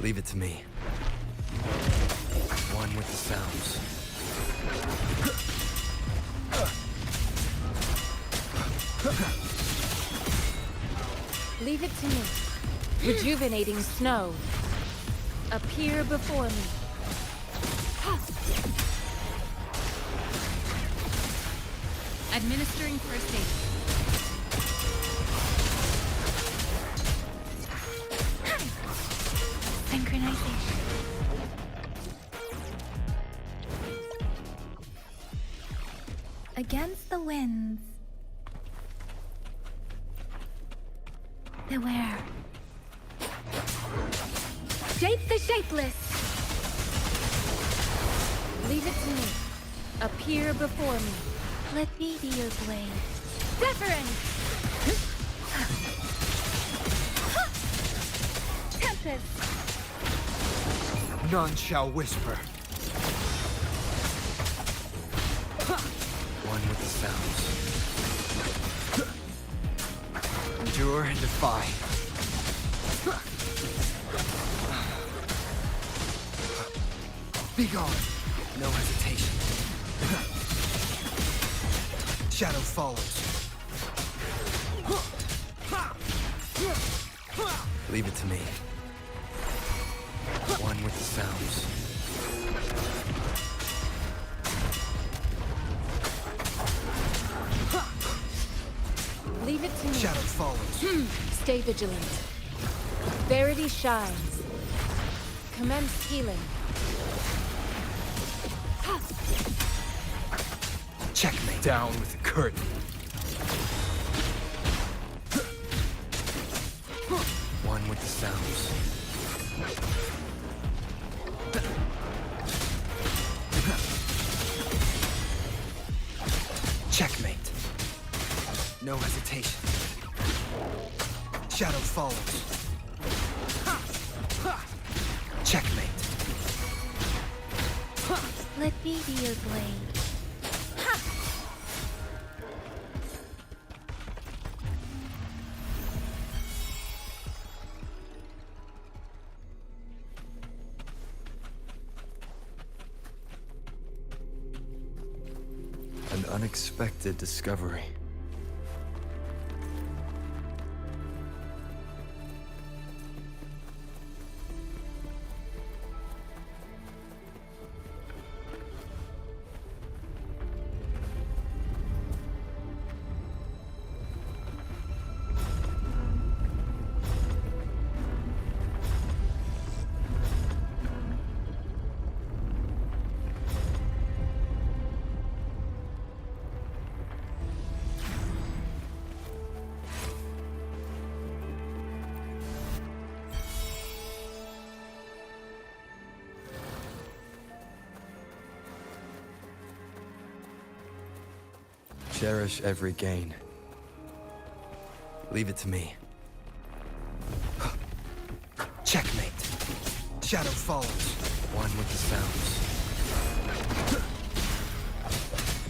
Leave it to me. One with the sounds.
Leave it to me. Rejuvenating snow. Appear before me. Administering first aid.
Synchronization. Against the winds. Beware.
Shape the shapeless! Leave it to me. Appear before me.
Let me be your blade.
Wuthering! Tempest!
None shall whisper.
One with the sounds.
Endure and defy. Be gone.
No hesitation.
Shadow follows.
Leave it to me. One with the sounds.
Leave it to me.
Shadow follows.
Stay vigilant. Verity shines. Commence healing.
Checkmate. Down with the curtain.
One with the sounds.
Checkmate.
No hesitation.
Shadow follows. Checkmate.
Let me be your blade.
An unexpected discovery. cherish every gain. Leave it to me. Checkmate. Shadow follows. One with the sounds.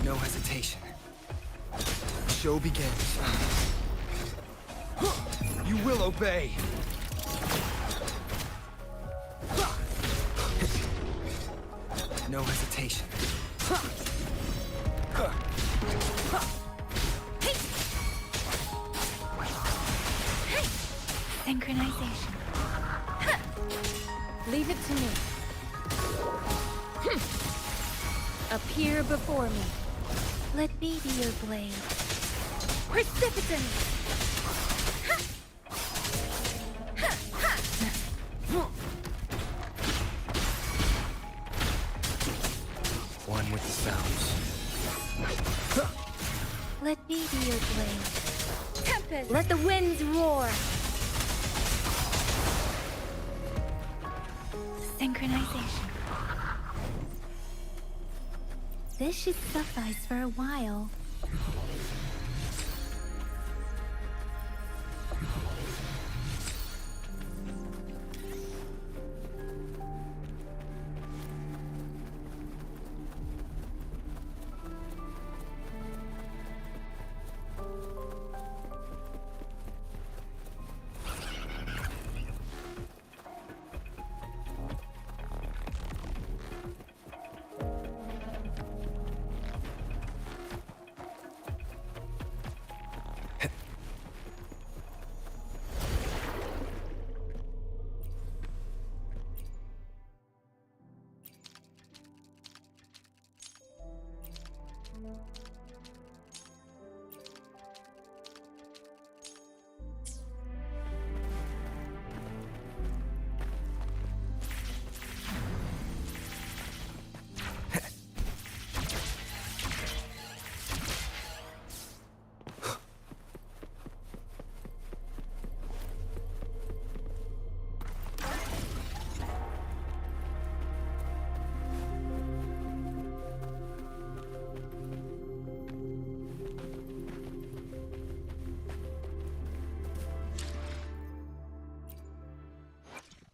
No hesitation. Show begins. You will obey. No hesitation.
Synchronization.
Leave it to me. Appear before me.
Let me be your blade.
Precipitance!
One with the sounds.
Let me be your blade.
Tempest! Let the winds roar!
Synchronization. This should suffice for a while.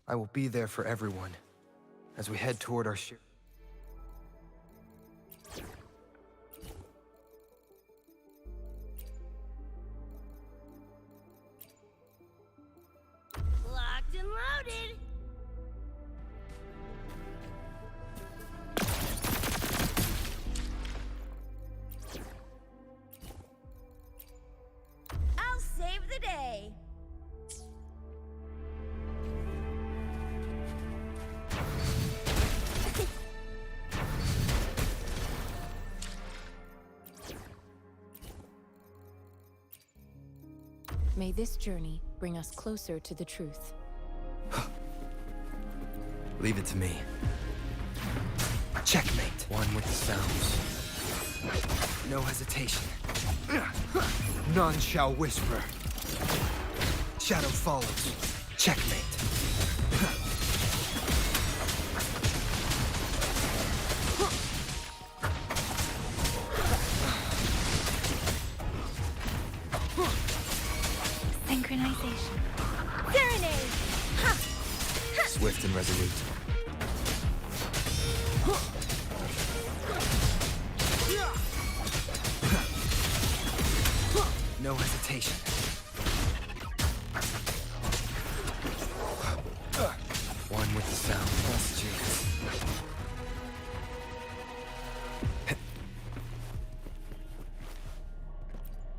I will be there for everyone as we head toward our ship.
Locked and loaded. I'll save the day.
May this journey bring us closer to the truth.
Leave it to me. Checkmate. One with the sounds. No hesitation. None shall whisper. Shadow follows. Checkmate.
Synchronization.
Serenade.
Swift and resolute. No hesitation. One with the sound. Plus chance.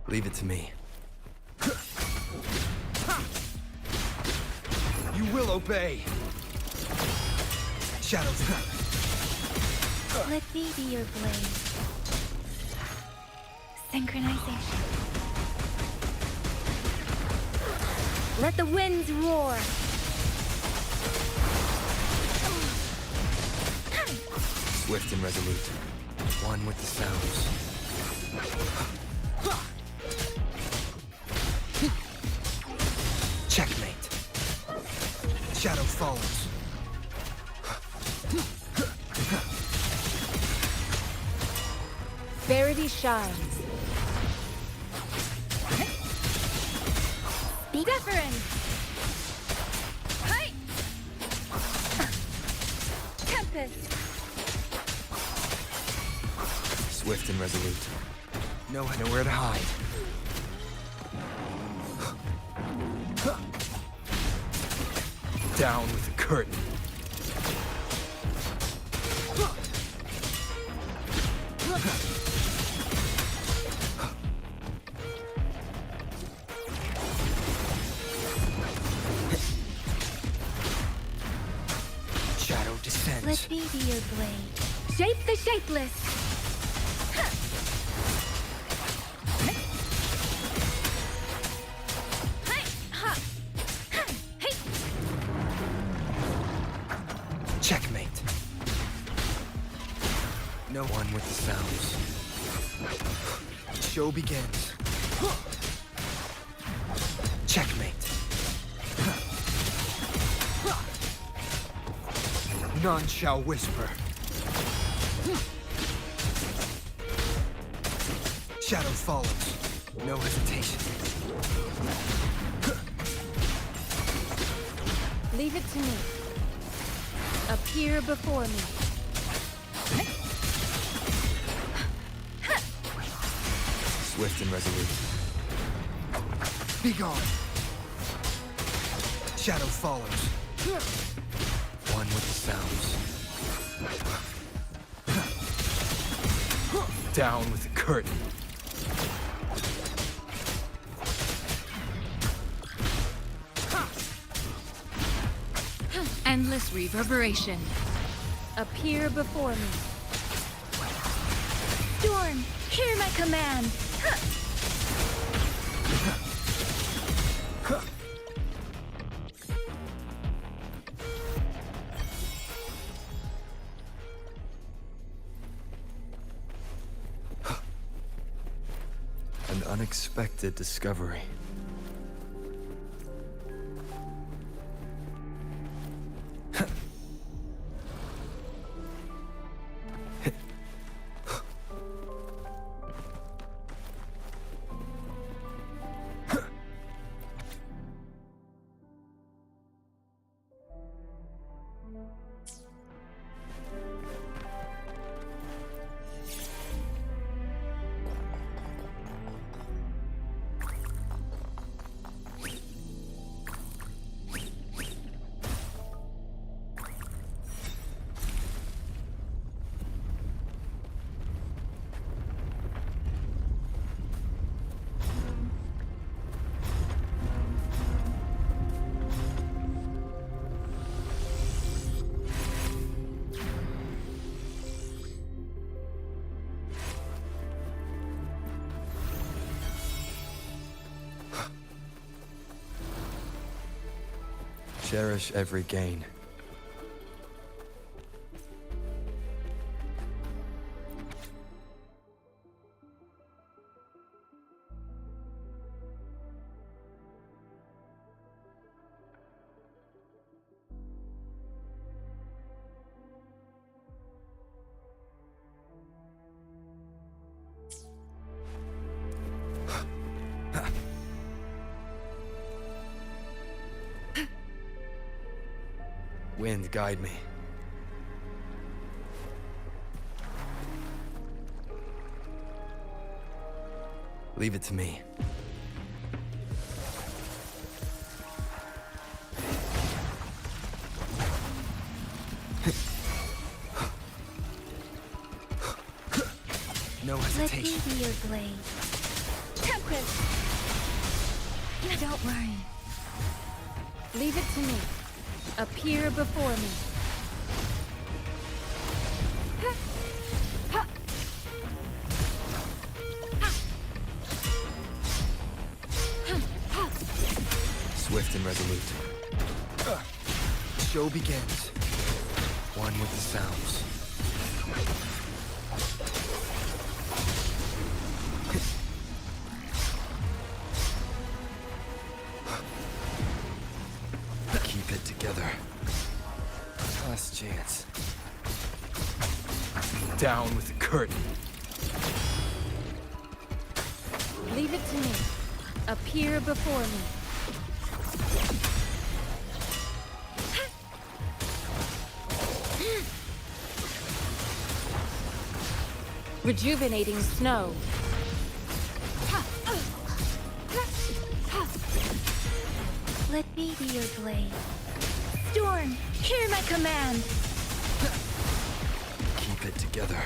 Leave it to me. You will obey. Shadows.
Let me be your blade. Synchronization.
Let the winds roar!
Swift and resolute. One with the sounds. Checkmate. Shadow follows.
Verity shines.
Big
Wuthering! Hi! Tempest!
Swift and resolute. Nowhere to hide. Down with the curtain. Shadow descends.
Let me be your blade.
Shape the shapeless!
Checkmate. No one with the sounds. Show begins. Checkmate. None shall whisper. Shadow follows. No hesitation.
Leave it to me. Appear before me.
Swift and resolute. Be gone. Shadow follows. One with the sounds. Down with the curtain.
Endless reverberation. Appear before me. Storm, hear my command!
An unexpected discovery. Cherish every gain. Wind, guide me. Leave it to me. No
Let me
hesitation.
be your blade.
Tempest!
Don't worry.
Leave it to me. Appear before me.
Swift and resolute. Show begins. One with the sounds. Keep it together. Last chance. Down with the curtain.
Leave it to me. Appear before me. Rejuvenating snow.
Let me be your blade. Storm, hear my command!
Keep it together.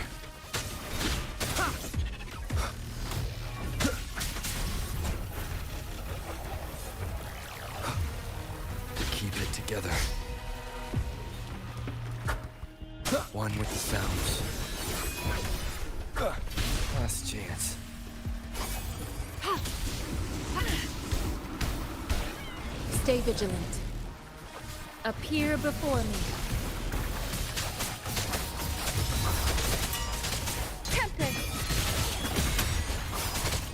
Keep it together. One with the sounds. Last chance.
Stay vigilant. Appear before me.
Tempest!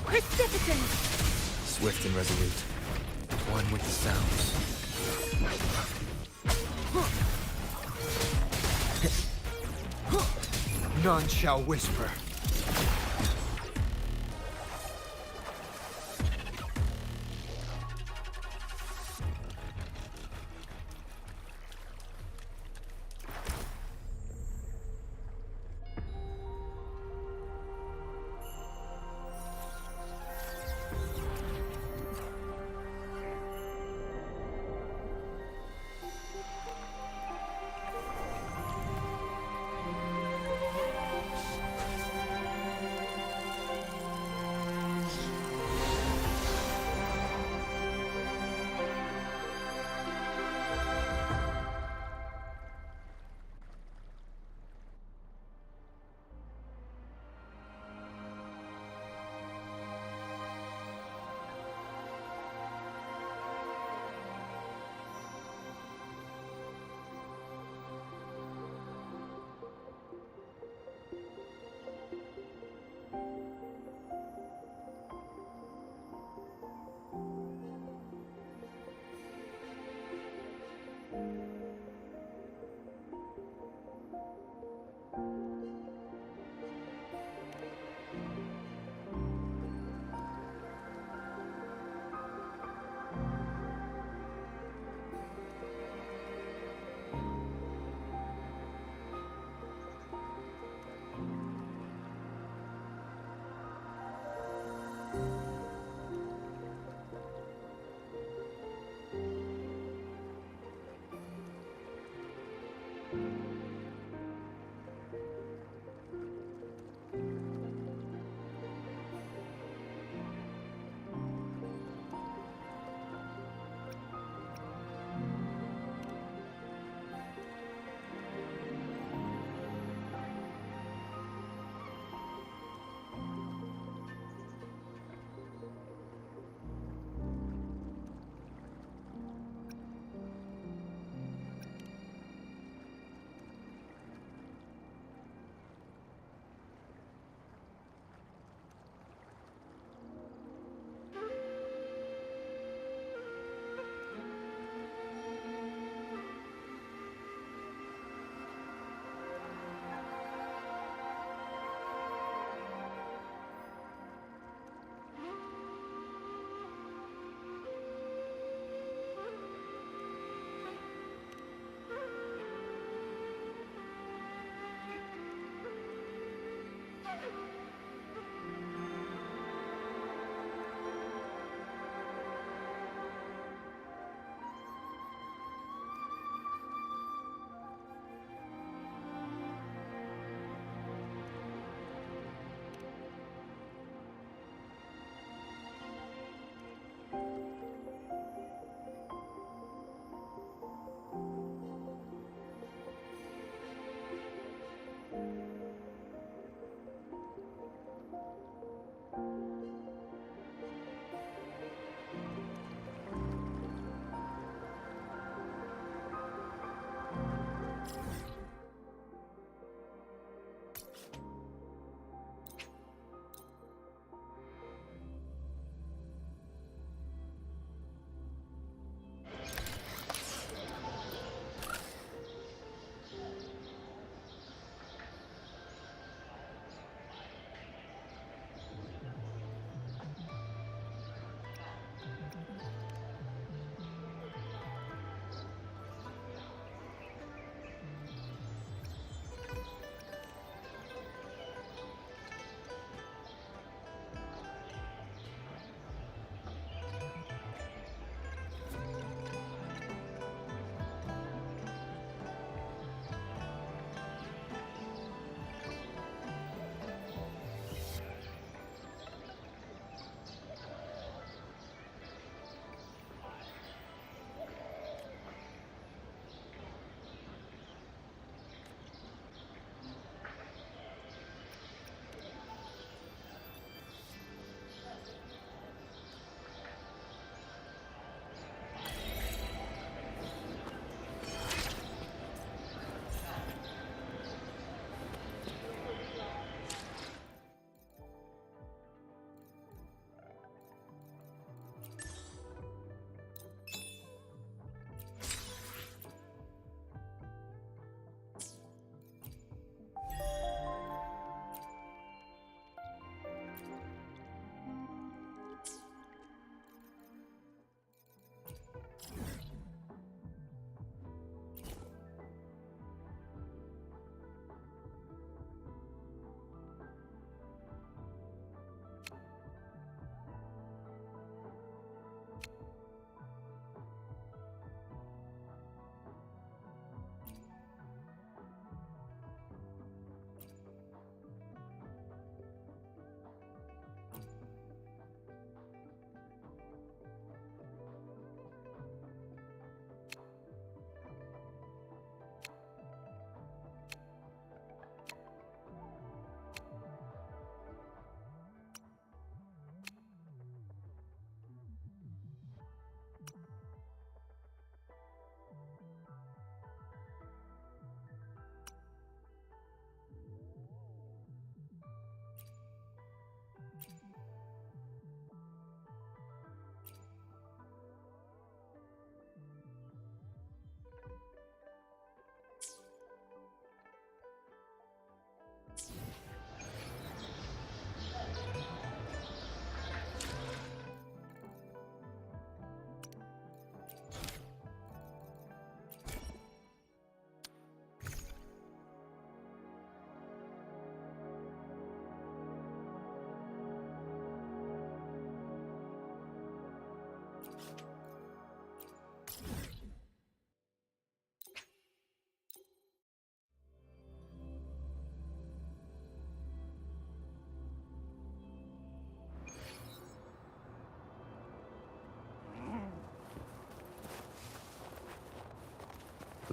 Precipitance!
Swift and resolute. One with the sounds. None shall whisper.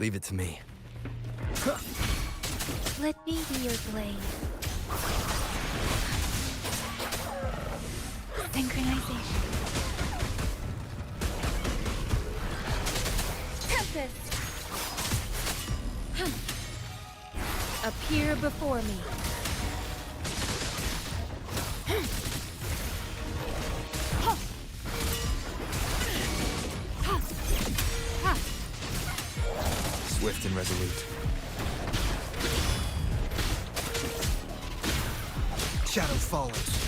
Leave it to me.
Let me be your blade. Synchronization. Tempest! Appear before me.
Swift and resolute. Shadow follows.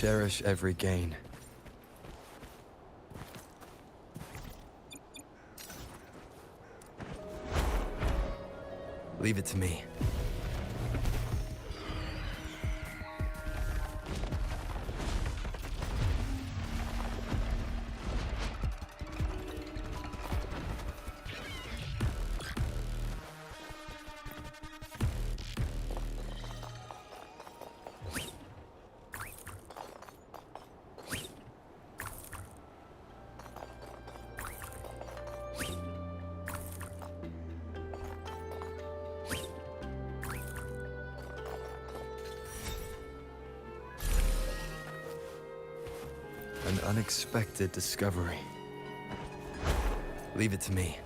cherish every gain. Leave it to me. An unexpected discovery. Leave it to me.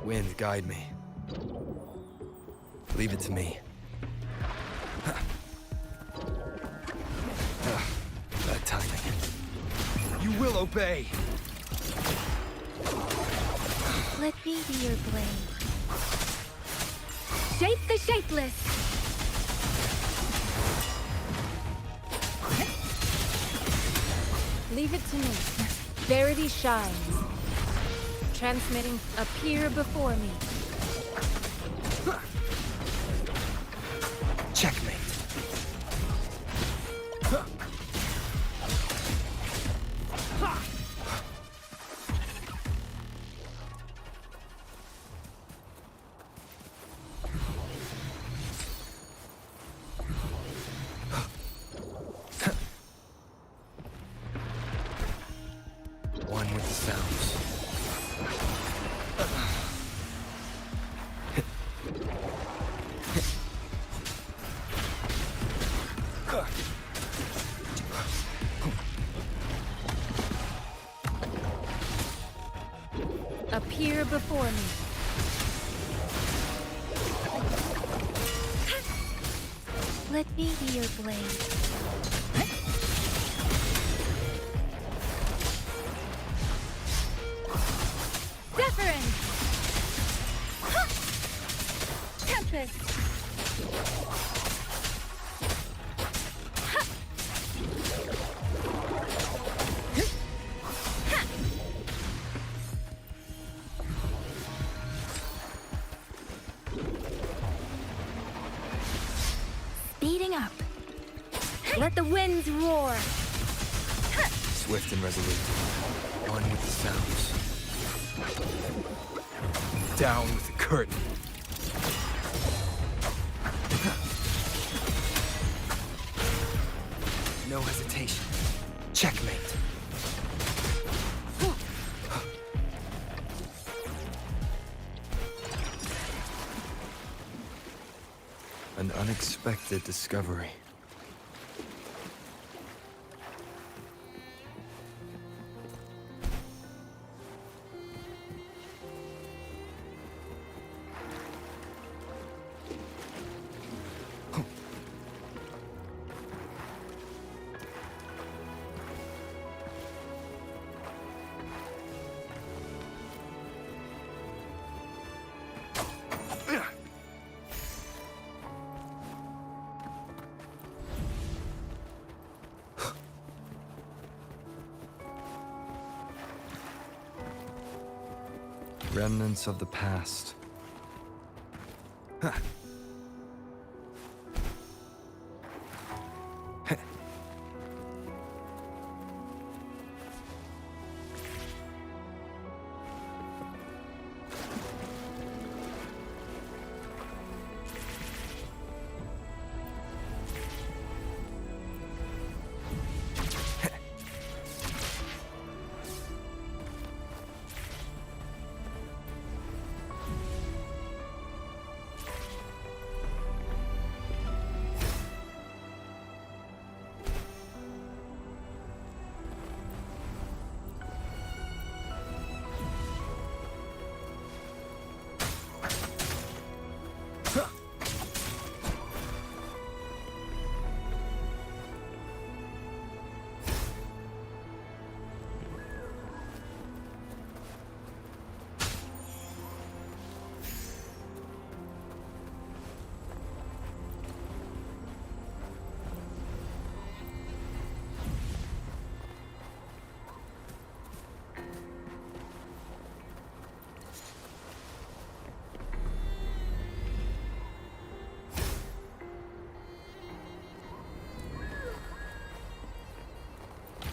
Wind, guide me. Leave it to me. Bad timing. You will obey!
Let me be your blade. Shape the shapeless!
Leave it to me. Verity shines. Transmitting, appear before me.
Checkmate. One with the sounds.
Appear before me.
Let me be your blade. Deference! purpose.
Speeding up.
Let the winds roar.
Swift and resolute. One with the sounds. Down with the curtain. No hesitation. Checkmate. An unexpected discovery. Remnants of the past. Huh.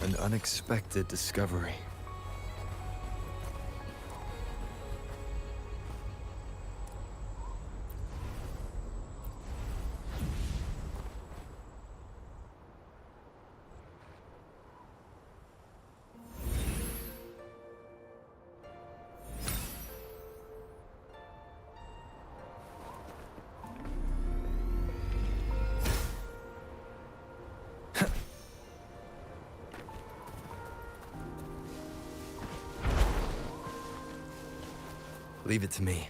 An unexpected discovery. Leave it to me.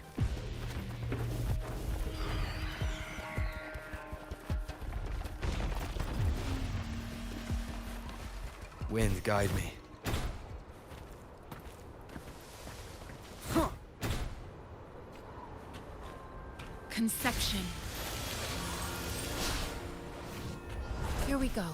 Wind, guide me.
Conception. Here we go.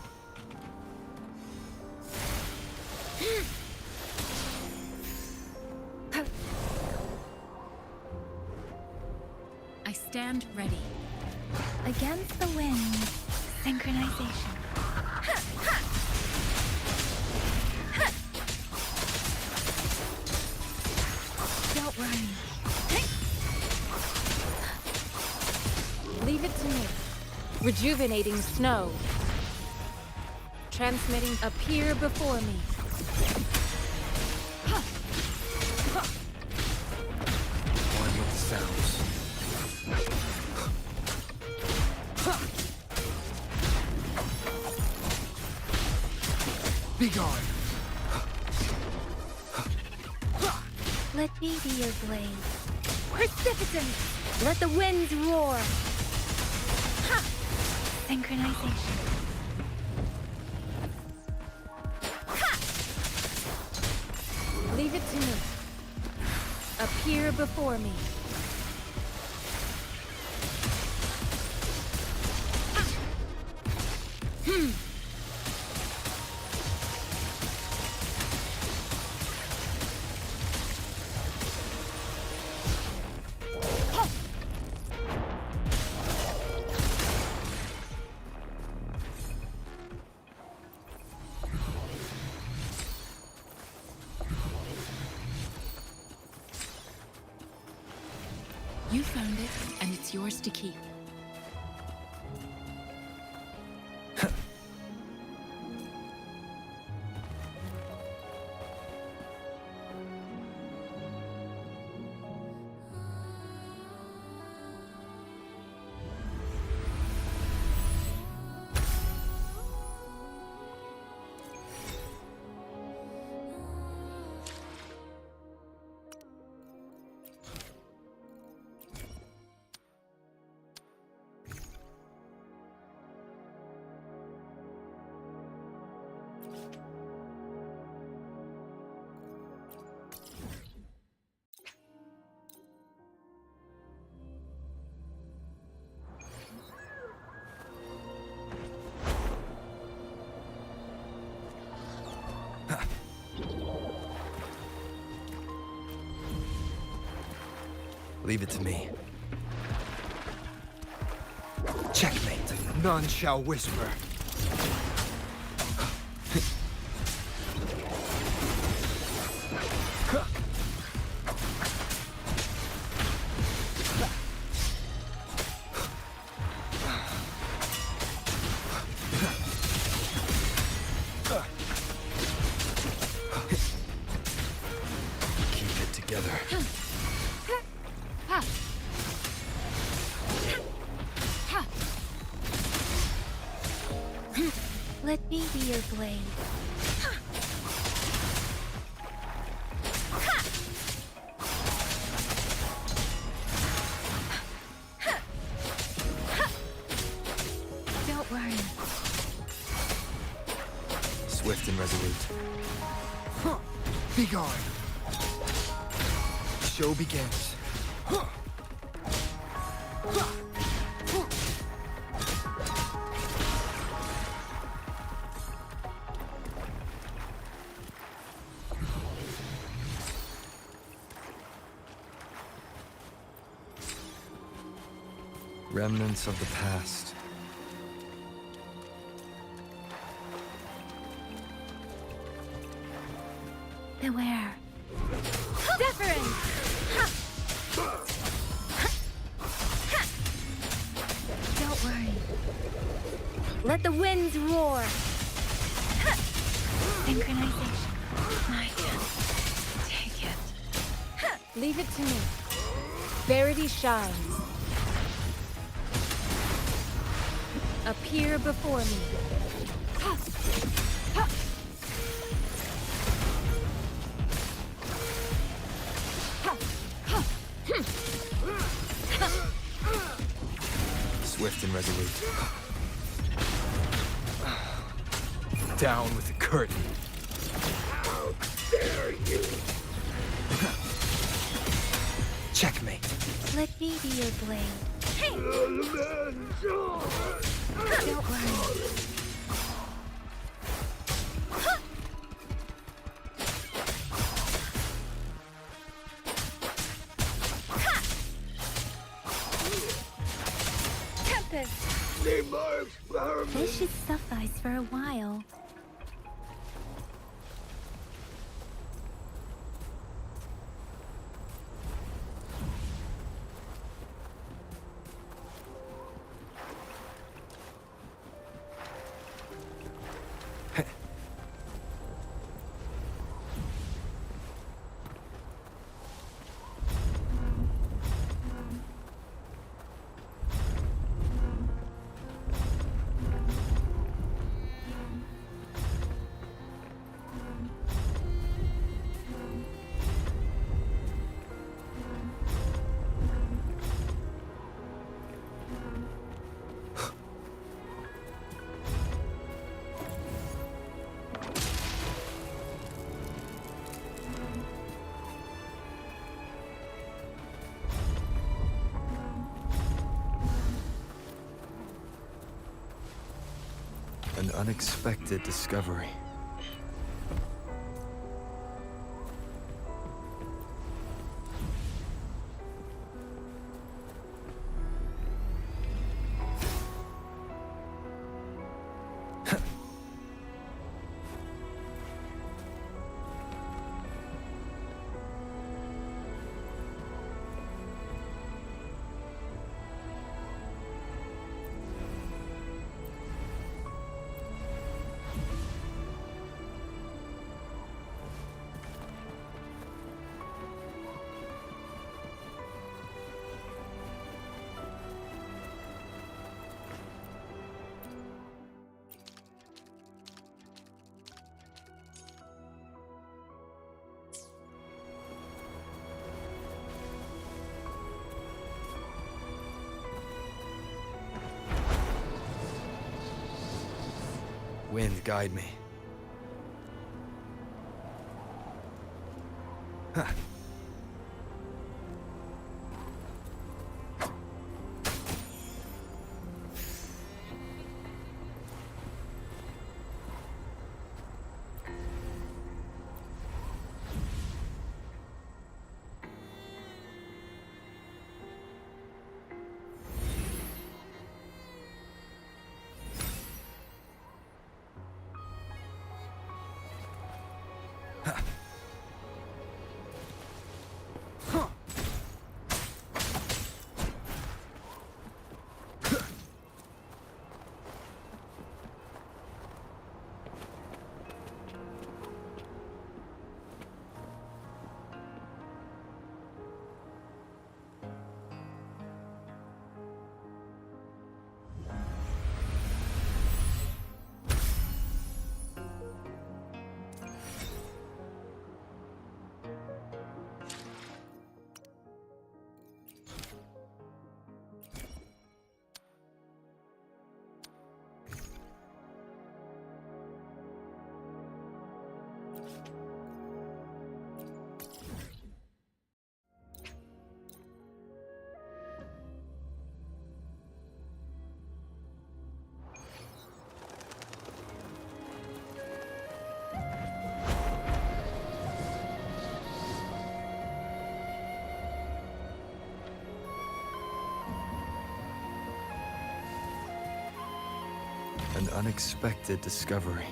I stand ready.
Against the wind. Synchronization. Don't worry.
Leave it to me. Rejuvenating snow. Transmitting appear before me.
One with the sounds. Be gone.
Let me be your blade.
Precipitance! Let the winds roar!
Synchronization.
Leave it to me. Appear before me.
You found it, and it's yours to keep.
Leave it to me. Checkmate. None shall whisper. Keep it together.
Let me be your blade. Don't worry.
Swift and resolute. Be gone. The show begins. Remnants of the past.
Beware. Deference! Don't worry. Let the winds roar. Synchronization. I can take it.
Leave it to me. Verity shines. Appear before me.
Swift and resolute. Down with the curtain. How dare you! Checkmate.
Let me be your blade. Don't worry. Tempest! This should suffice for a while.
unexpected discovery. Wind, guide me. Huh. An unexpected discovery.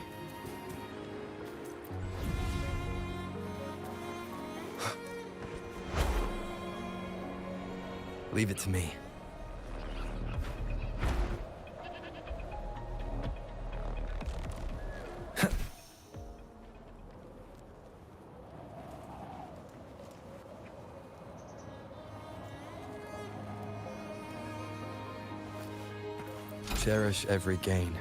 Leave it to me. Cherish every gain.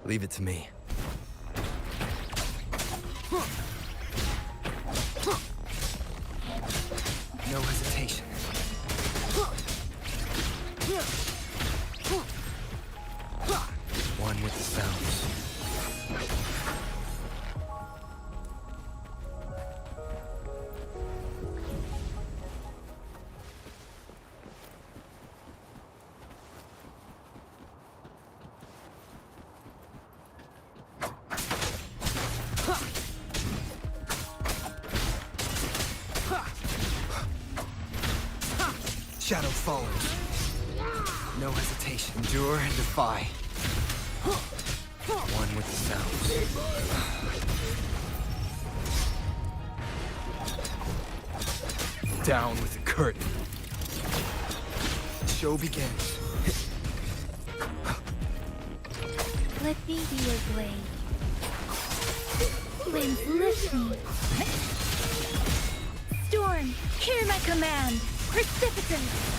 Leave it to me. No hesitation. One with the sounds. Shadow follows. No hesitation. Endure and defy. One with the sounds. Down with the curtain. Show begins.
Let me be your blade. Winds lift me. Storm, hear my command. Precipitance.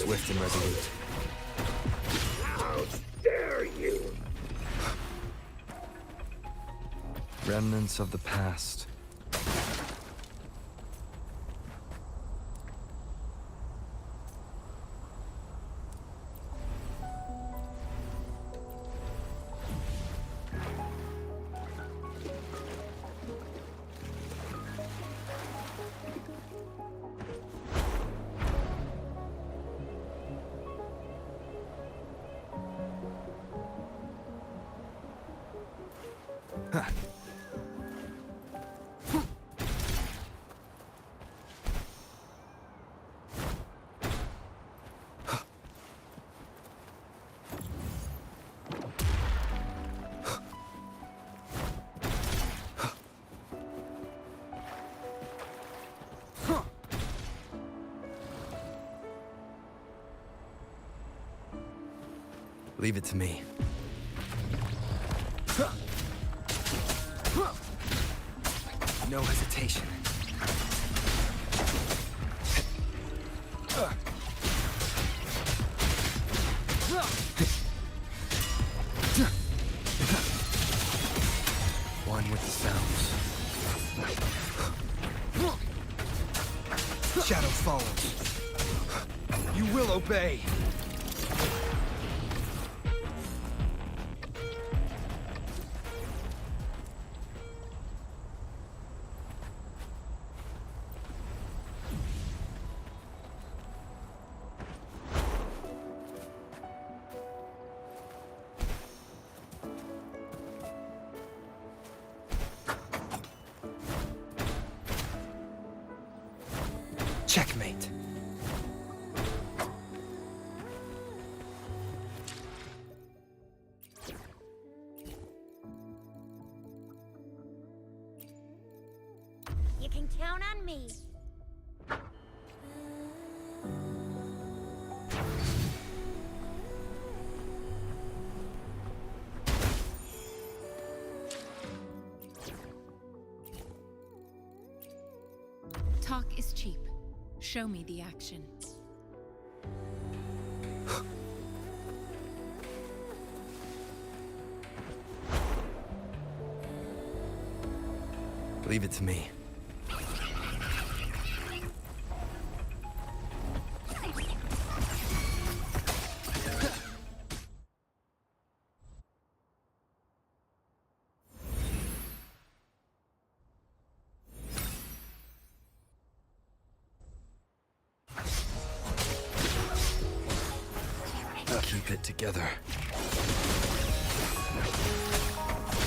swift and resolute.
How dare you!
Remnants of the past. Leave it to me. No hesitation. One with the sounds. Shadow follows. You will obey. Checkmate.
You can count on me.
Talk is cheap. Show me the action.
Leave it to me. Keep it together.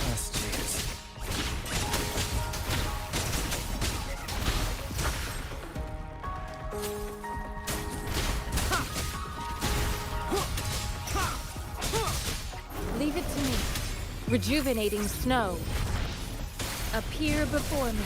Last chance.
Leave it to me. Rejuvenating snow. Appear before me.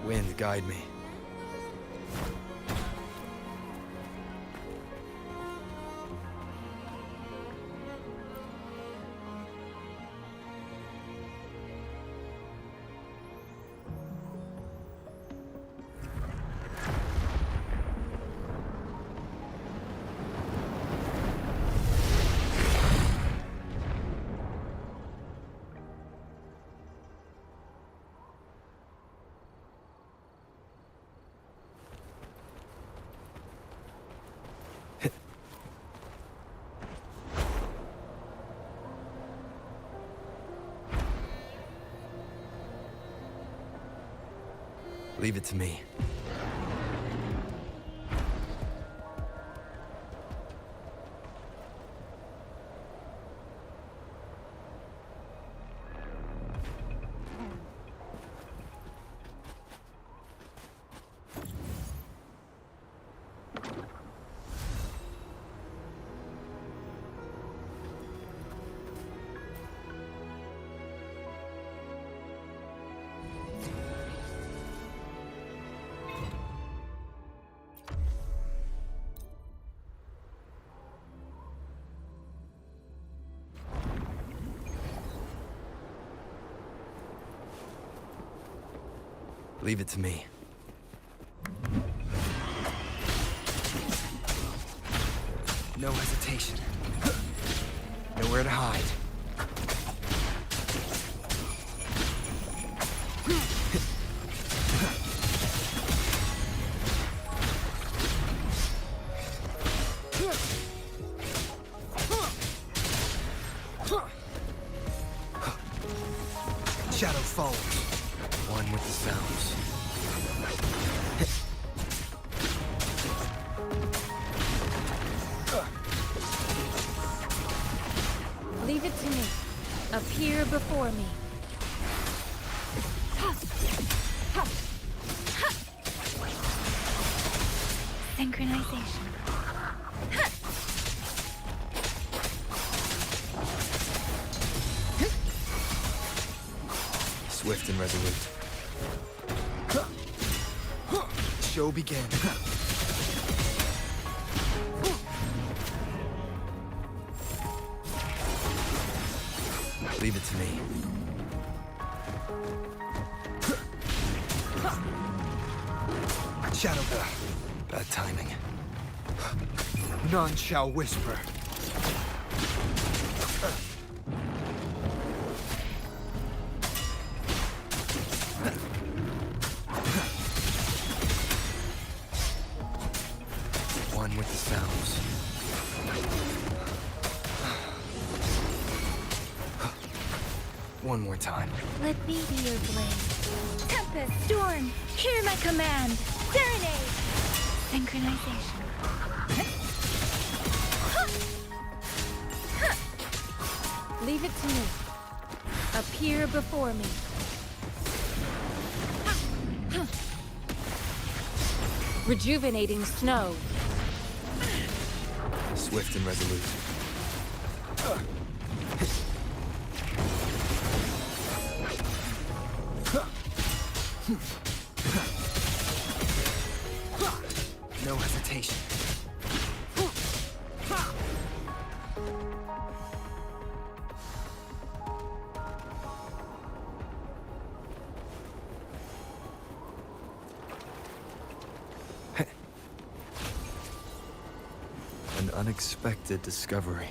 Wind, guide me. Leave it to me. Leave it to me. No hesitation. Nowhere to hide. Shadow falls. One with the sounds.
Leave it to me. Appear before me.
Synchronization.
Swift and resolute. Show begin. Leave it to me. Shadow. Bad timing. None shall whisper. One with the sounds. One more time.
Let me be your blade. Tempest, storm, hear my command. Serenade. Synchronization.
Leave it to me. Appear before me. Rejuvenating snow.
Swift and resolute. No hesitation. An unexpected discovery.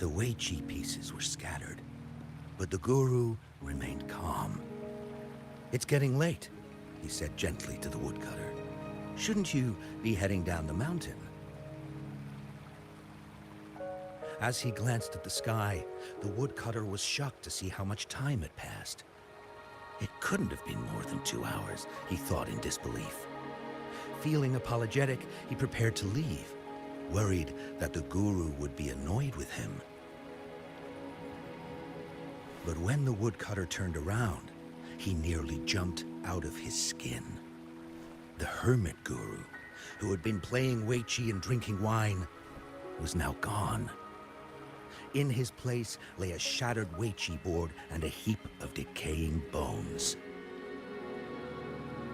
The Weiqi pieces were scattered, but the guru remained calm. "It's getting late," he said gently to the woodcutter. "Shouldn't you be heading down the mountain?" As he glanced at the sky, the woodcutter was shocked to see how much time had passed. It couldn't have been more than 2 hours, he thought in disbelief. Feeling apologetic, he prepared to leave, worried that the guru would be annoyed with him. But when the woodcutter turned around, he nearly jumped out of his skin. The hermit guru, who had been playing Weiqi and drinking wine, was now gone. In his place lay a shattered Weiqi board and a heap of decaying bones.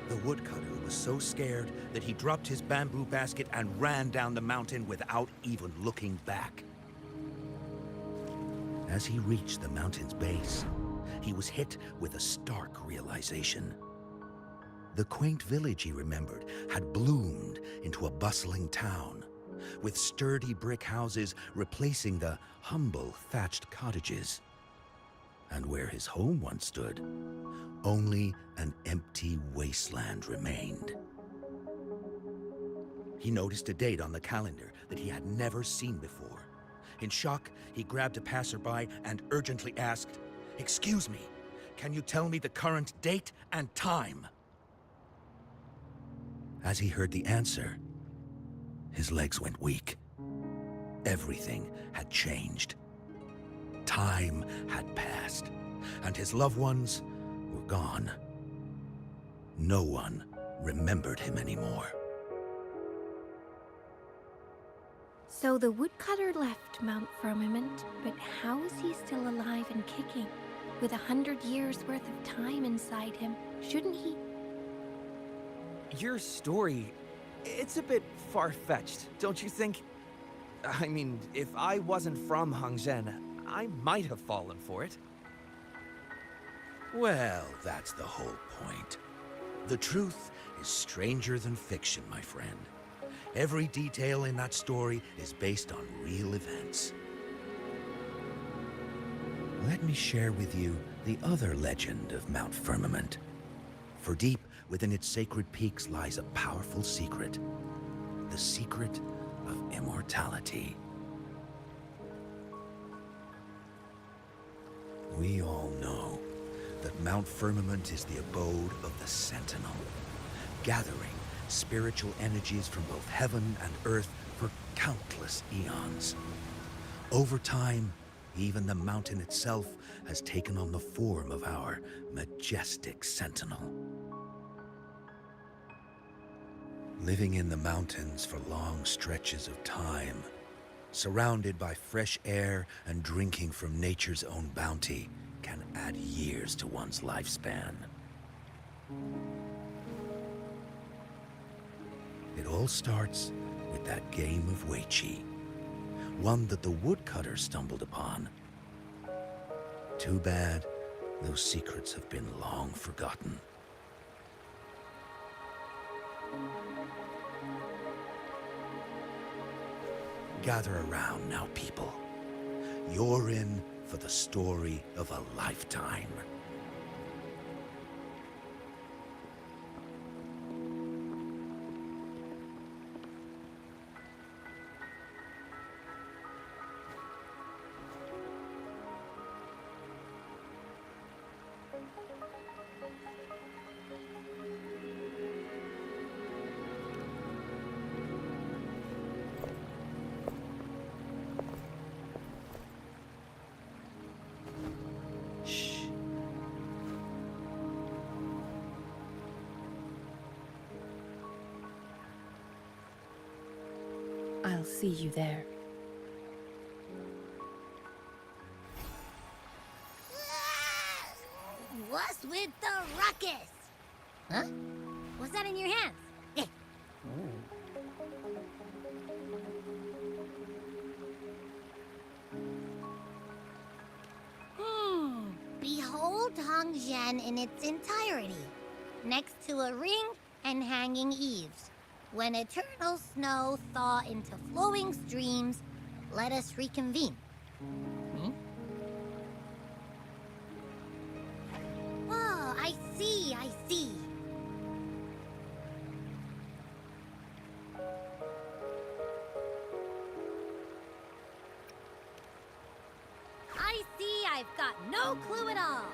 The woodcutter was so scared that he dropped his bamboo basket and ran down the mountain without even looking back. As he reached the mountain's base, he was hit with a stark realization. The quaint village he remembered had bloomed into a bustling town, with sturdy brick houses replacing the humble thatched cottages. And where his home once stood, only an empty wasteland remained. He noticed a date on the calendar that he had never seen before. In shock, he grabbed a passerby and urgently asked, "Excuse me, can you tell me the current date and time?" As he heard the answer, his legs went weak. Everything had changed. Time had passed, and his loved ones were gone. No one remembered him anymore.
So the woodcutter left Mount Firmament, but how is he still alive and kicking? With 100 years worth of time inside him, shouldn't he?
Your story, it's a bit far-fetched, don't you think? I mean, if I wasn't from Hongzhen, I might have fallen for it.
Well, that's the whole point. The truth is stranger than fiction, my friend. Every detail in that story is based on real events. Let me share with you the other legend of Mount Firmament. For deep within its sacred peaks lies a powerful secret. The secret of immortality. We all know that Mount Firmament is the abode of the Sentinel, gathering spiritual energies from both heaven and earth for countless eons. Over time, even the mountain itself has taken on the form of our majestic Sentinel. Living in the mountains for long stretches of time, surrounded by fresh air and drinking from nature's own bounty, can add years to one's lifespan. It all starts with that game of Weiqi, one that the woodcutter stumbled upon. Too bad those secrets have been long forgotten. Gather around now, people. You're in for the story of a lifetime.
I'll see you there.
What's with the ruckus? Huh? What's that in your hands? Eh. Behold Hongzhen in its entirety, next to a ring and hanging eaves. When eternal snow thaw into flowing streams, let us reconvene. Oh, I see, I see. I see I've got no clue at all.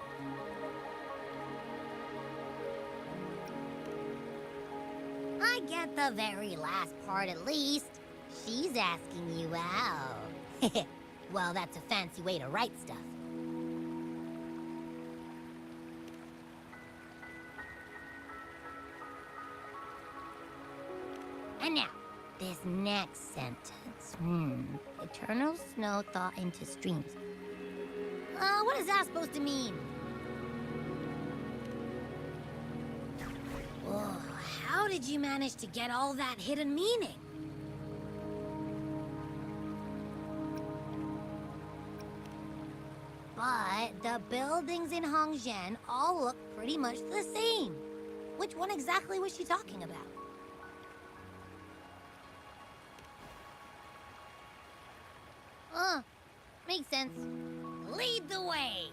I get the very last part at least. She's asking you out. Well, that's a fancy way to write stuff. And now, this next sentence. Eternal snow thaw into streams. What is that supposed to mean? Whoa, how did you manage to get all that hidden meaning? But the buildings in Hongzhen all look pretty much the same. Which one exactly was she talking about? Makes sense. Lead the way!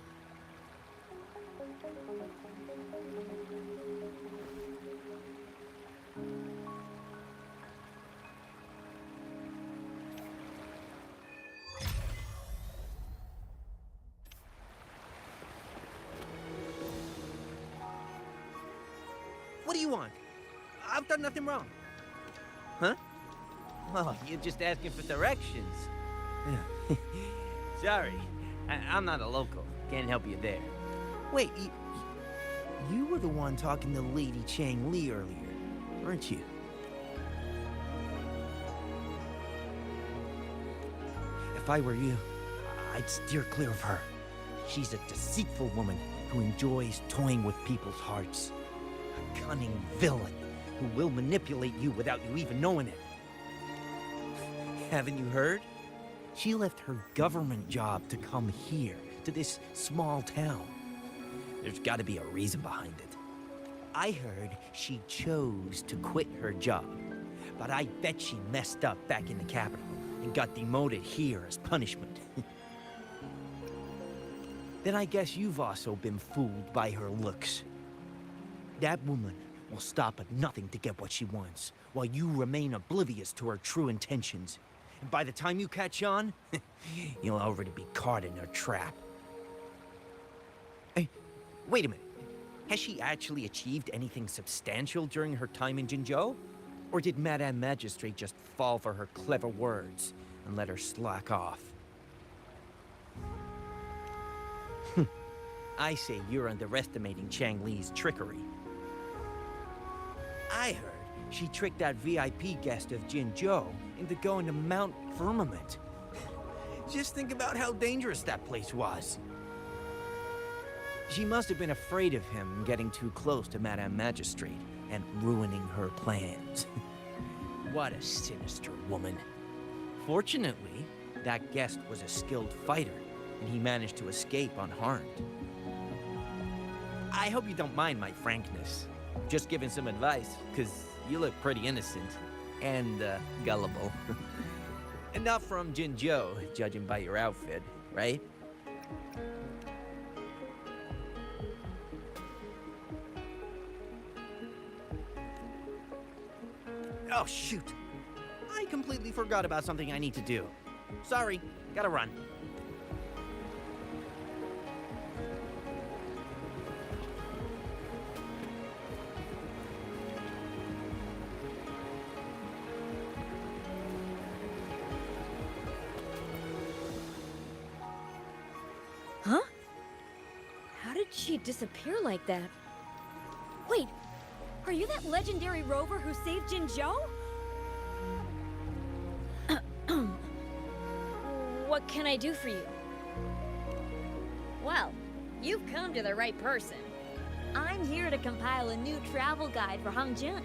What do you want? I've done nothing wrong. Huh? Well, you're just asking for directions. Sorry, I'm not a local. Can't help you there. Wait, you were the one talking to Lady Chang Li earlier, weren't you? If I were you, I'd steer clear of her. She's a deceitful woman who enjoys toying with people's hearts. A cunning villain who will manipulate you without you even knowing it. Haven't you heard? She left her government job to come here, to this small town. There's gotta be a reason behind it. I heard she chose to quit her job, but I bet she messed up back in the capital and got demoted here as punishment. Then I guess you've also been fooled by her looks. That woman will stop at nothing to get what she wants, while you remain oblivious to her true intentions. And by the time you catch on, you'll already be caught in her trap. Hey, wait a minute. Has she actually achieved anything substantial during her time in Jinzhou? Or did Madame Magistrate just fall for her clever words and let her slack off? I say you're underestimating Chang Li's trickery. I heard she tricked that VIP guest of Jinzhou into going to Mount Firmament. Just think about how dangerous that place was. She must have been afraid of him getting too close to Madame Magistrate and ruining her plans. What a sinister woman. Fortunately, that guest was a skilled fighter, and he managed to escape unharmed. I hope you don't mind my frankness. Just giving some advice, because you look pretty innocent and gullible. And not from Jinzhou, judging by your outfit, right? Oh, shoot. I completely forgot about something I need to do. Sorry, gotta run.
Huh? How did she disappear like that? Wait, are you that legendary rover who saved Jinzhou? What can I do for you? Well, you've come to the right person. I'm here to compile a new travel guide for Hongzhen.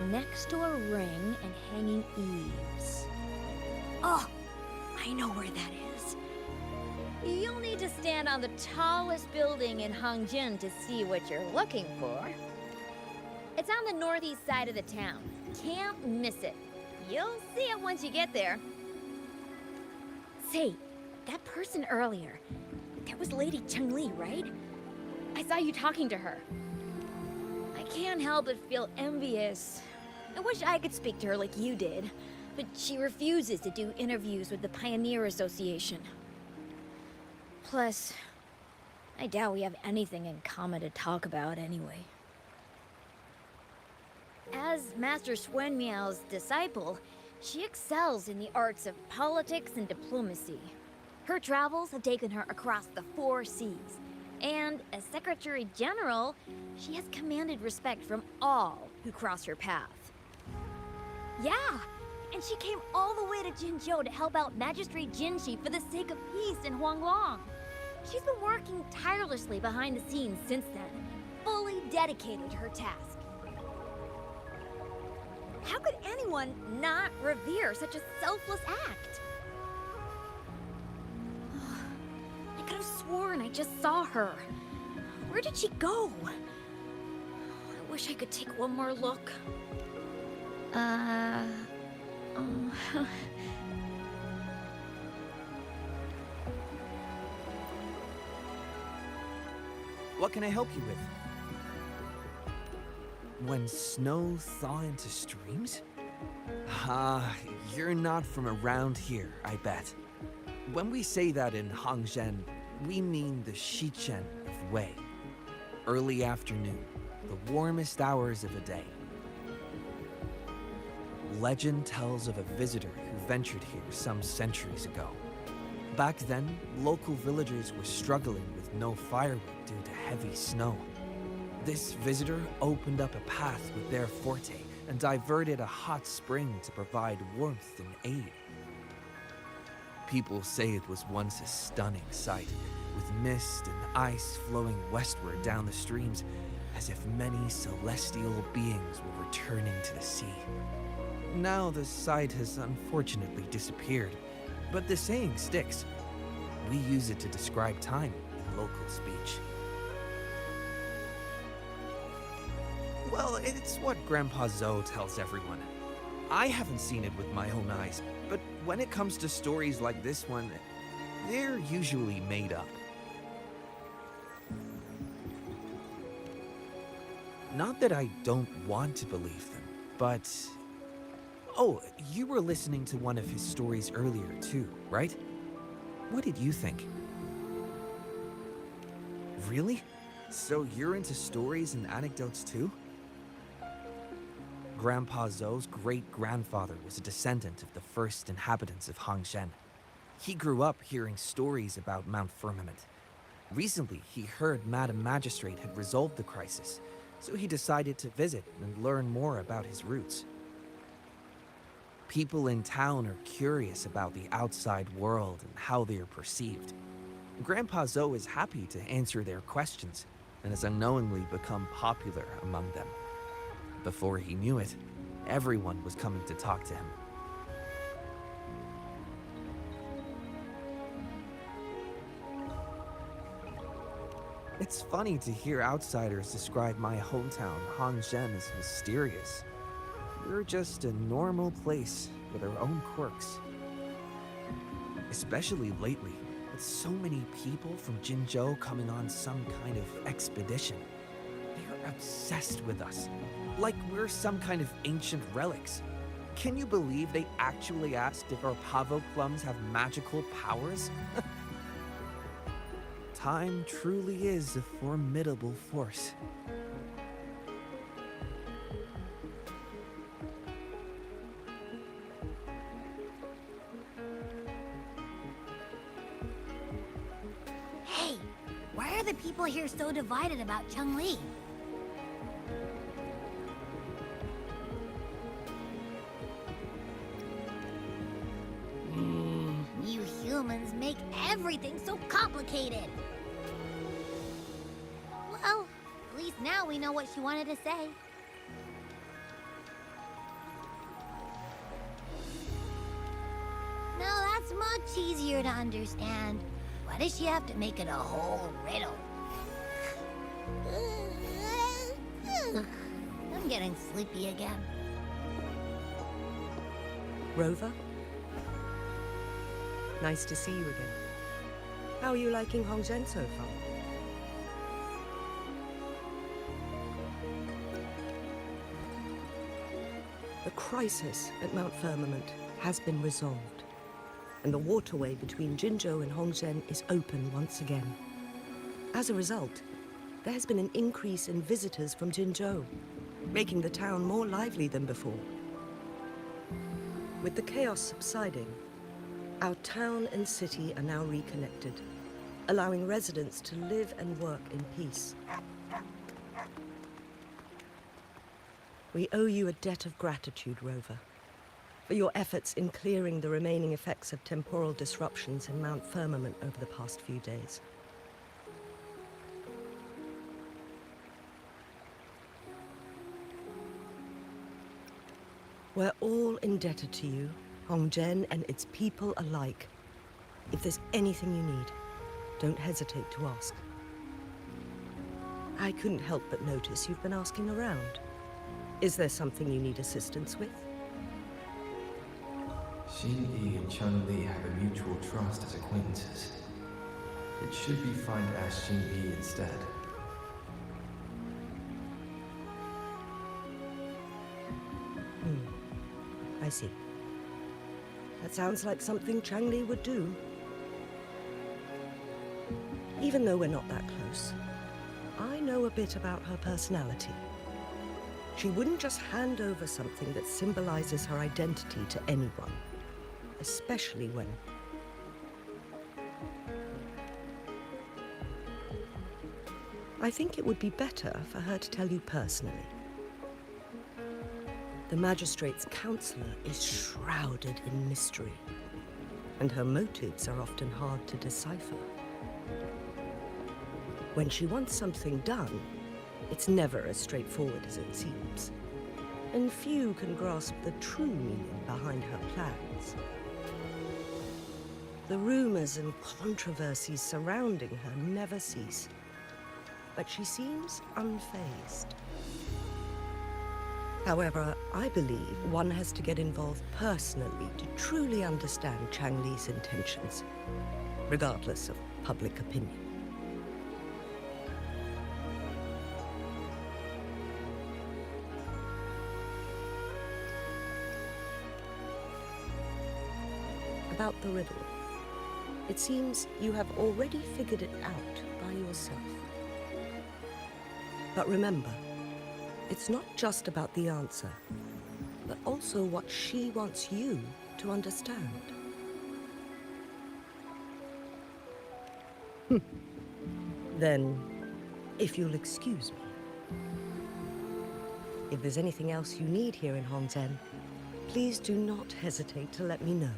Next to a ring and hanging eaves. Oh, I know where that is. You'll need to stand on the tallest building in Hongzhen to see what you're looking for. It's on the northeast side of the town. Can't miss it. You'll see it once you get there. Say, that person earlier, that was Lady Cheng-Li, right? I saw you talking to her. I can't help but feel envious. I wish I could speak to her like you did, but she refuses to do interviews with the Pioneer Association. Plus, I doubt we have anything in common to talk about anyway. As Master Swen Miao's disciple, she excels in the arts of politics and diplomacy. Her travels have taken her across the 4 seas, and as Secretary General, she has commanded respect from all who cross her path. Yeah, and she came all the way to Jinzhou to help out Magistrate Jinshi for the sake of peace in Huanglong. She's been working tirelessly behind the scenes since then, fully dedicated to her task. How could anyone not revere such a selfless act? I could have sworn I just saw her. Where did she go? I wish I could take one more look.
What can I help you with? When snow thaw into streams? You're not from around here, I bet. When we say that in Hangzhen, we mean the Shichen of Wei. Early afternoon, the warmest hours of the day. Legend tells of a visitor who ventured here some centuries ago. Back then, local villagers were struggling with no firewood due to heavy snow. This visitor opened up a path with their forte and diverted a hot spring to provide warmth and aid. People say it was once a stunning sight, with mist and ice flowing westward down the streams, as if many celestial beings were returning to the sea. Now the sight has unfortunately disappeared, but the saying sticks. We use it to describe time in local speech. Well, it's what Grandpa Zoe tells everyone. I haven't seen it with my own eyes, but when it comes to stories like this one, they're usually made up. Not that I don't want to believe them, but... Oh, you were listening to one of his stories earlier too, right? What did you think? Really? So you're into stories and anecdotes too? Grandpa Zoe's great-grandfather was a descendant of the first inhabitants of Hangzhen. He grew up hearing stories about Mount Firmament. Recently, he heard Madam Magistrate had resolved the crisis, so he decided to visit and learn more about his roots. People in town are curious about the outside world and how they are perceived. Grandpa Zoe is happy to answer their questions and has unknowingly become popular among them. Before he knew it, everyone was coming to talk to him. It's funny to hear outsiders describe my hometown, Hangzhen, as mysterious. We're just a normal place with our own quirks. Especially lately, with so many people from Jinzhou coming on some kind of expedition. They're obsessed with us, like we're some kind of ancient relics. Can you believe they actually asked if our pavo plums have magical powers? Time truly is a formidable force.
Hey, why are the people here so divided about Cheng-Li? You humans make everything so complicated. Well, at least now we know what she wanted to say. Now that's much easier to understand. Why does she have to make it a whole riddle? I'm getting sleepy again.
Rover?
Nice to see you again. How are you liking Hongzhen so far? The crisis at Mount Firmament has been resolved, and the waterway between Jinzhou and Hongzhen is open once again. As a result, there has been an increase in visitors from Jinzhou, making the town more lively than before. With the chaos subsiding, our town and city are now reconnected, allowing residents to live and work in peace. We owe you a debt of gratitude, Rover, for your efforts in clearing the remaining effects of temporal disruptions in Mount Firmament over the past few days. We're all indebted to you, Hongzhen and its people alike. If there's anything you need, don't hesitate to ask. I couldn't help but notice you've been asking around. Is there something you need assistance with?
Xin Yi and Chun Li have a mutual trust as acquaintances. It should be fine to ask Xin Yi instead.
I see. That sounds like something Changli would do. Even though we're not that close, I know a bit about her personality. She wouldn't just hand over something that symbolizes her identity to anyone, especially when... I think it would be better for her to tell you personally. The magistrate's counselor is shrouded in mystery, and her motives are often hard to decipher. When she wants something done, it's never as straightforward as it seems, and few can grasp the true meaning behind her plans. The rumors and controversies surrounding her never cease, but she seems unfazed. However, I believe one has to get involved personally to truly understand Changli's intentions, regardless of public opinion. About the riddle. It seems you have already figured it out by yourself. But remember, it's not just about the answer, but also what she wants you to understand. Then, if you'll excuse me. If there's anything else you need here in Hongzhen, please do not hesitate to let me know.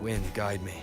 Wind, guide me.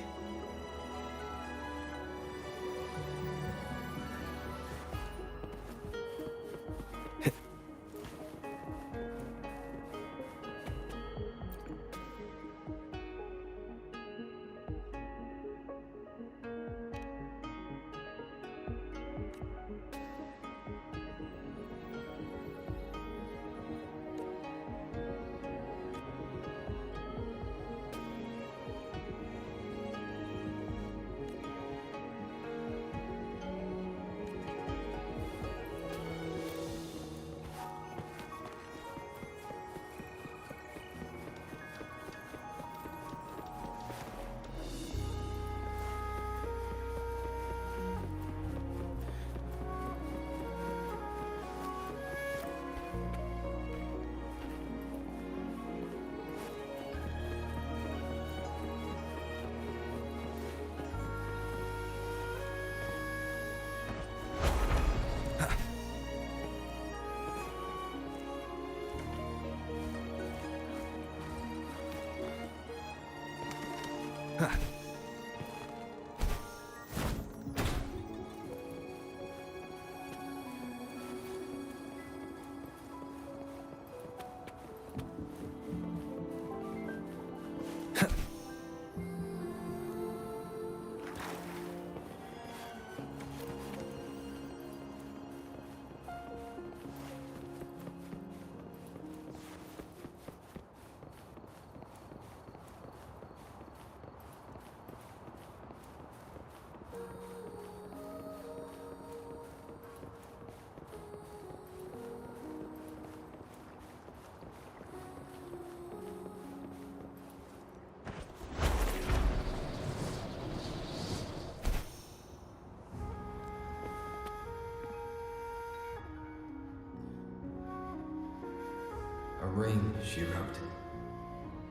ring, she wrote.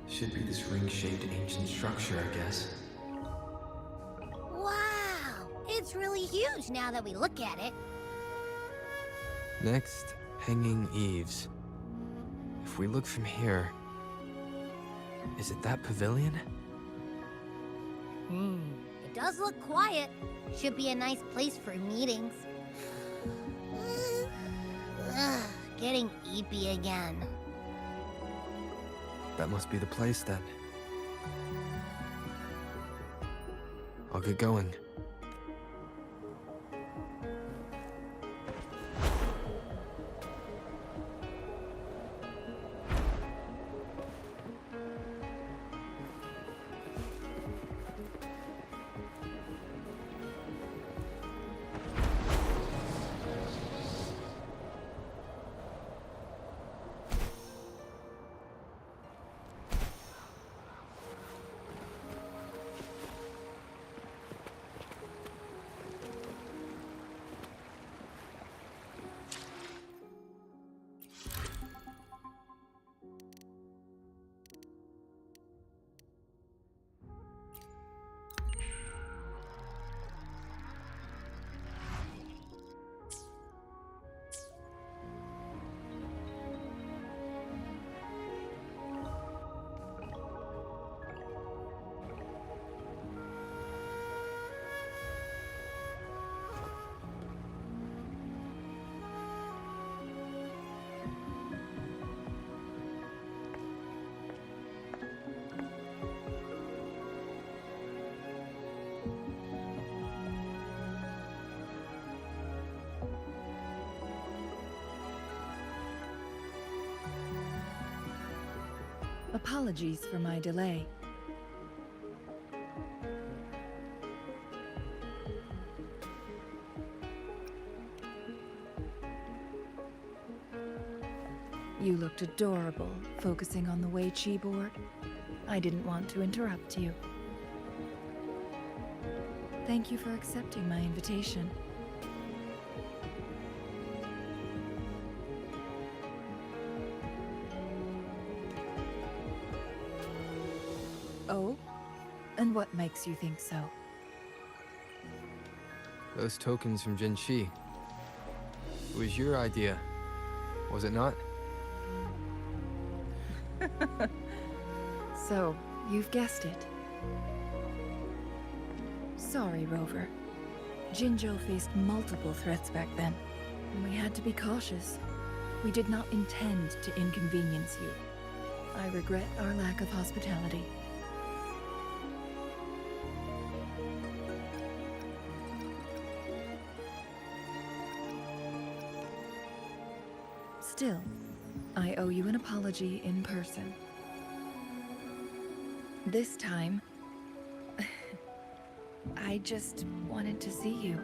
Should be this ring-shaped ancient structure, I guess.
Wow! It's really huge now that we look at it.
Next, hanging eaves. If we look from here, is it that pavilion?
It does look quiet. Should be a nice place for meetings. Ugh, getting eepy again.
That must be the place then. I'll get going.
Apologies for my delay. You looked adorable, focusing on the Wei Chi board. I didn't want to interrupt you. Thank you for accepting my invitation. Oh? And what makes you think so?
Those tokens from Jinshi. It was your idea, was it not?
So, you've guessed it. Sorry, Rover. Jinzhou faced multiple threats back then, and we had to be cautious. We did not intend to inconvenience you. I regret our lack of hospitality. Still, I owe you an apology in person. This time, I just wanted to see you.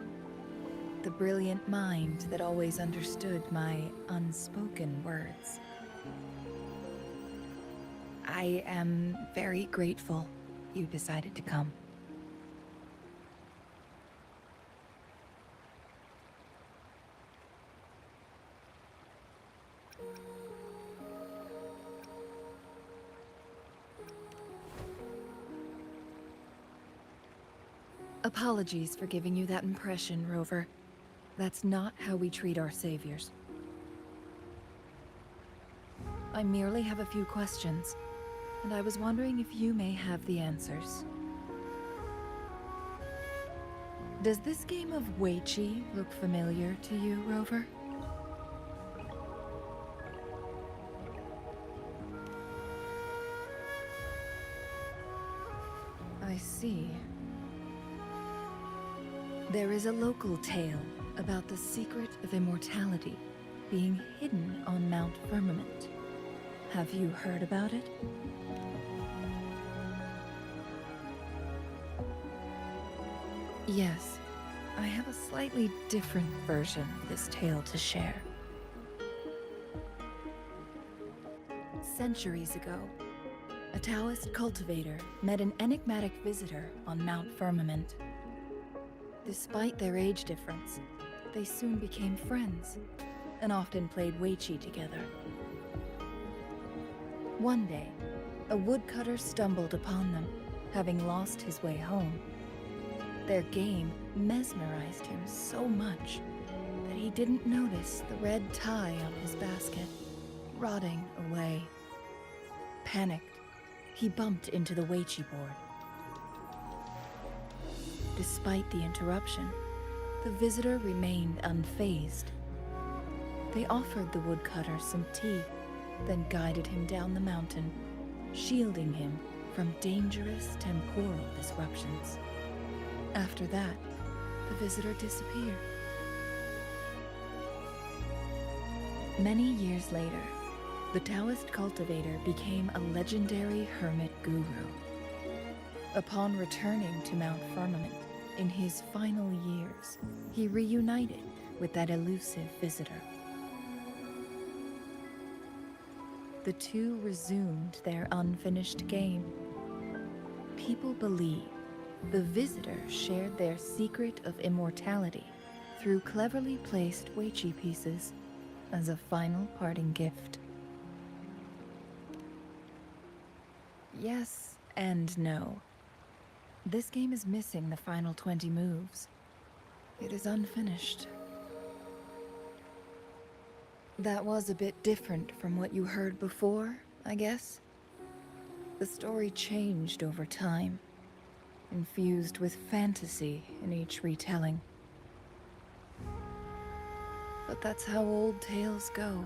The brilliant mind that always understood my unspoken words. I am very grateful you decided to come. Apologies for giving you that impression, Rover. That's not how we treat our saviors. I merely have a few questions, and I was wondering if you may have the answers. Does this game of Wei Chi look familiar to you, Rover? I see. There is a local tale about the secret of immortality being hidden on Mount Firmament. Have you heard about it? Yes, I have a slightly different version of this tale to share. Centuries ago, a Taoist cultivator met an enigmatic visitor on Mount Firmament. Despite their age difference, they soon became friends, and often played Wei Chi together. One day, a woodcutter stumbled upon them, having lost his way home. Their game mesmerized him so much that he didn't notice the red tie on his basket, rotting away. Panicked, he bumped into the Weiqi board. Despite the interruption, the visitor remained unfazed. They offered the woodcutter some tea, then guided him down the mountain, shielding him from dangerous temporal disruptions. After that, the visitor disappeared. Many years later, the Taoist cultivator became a legendary hermit guru. Upon returning to Mount Firmament in his final years, he reunited with that elusive visitor. The two resumed their unfinished game. People believe the visitor shared their secret of immortality through cleverly placed Weiqi pieces as a final parting gift. Yes and no. This game is missing the final 20 moves. It is unfinished. That was a bit different from what you heard before, I guess. The story changed over time, infused with fantasy in each retelling. But that's how old tales go,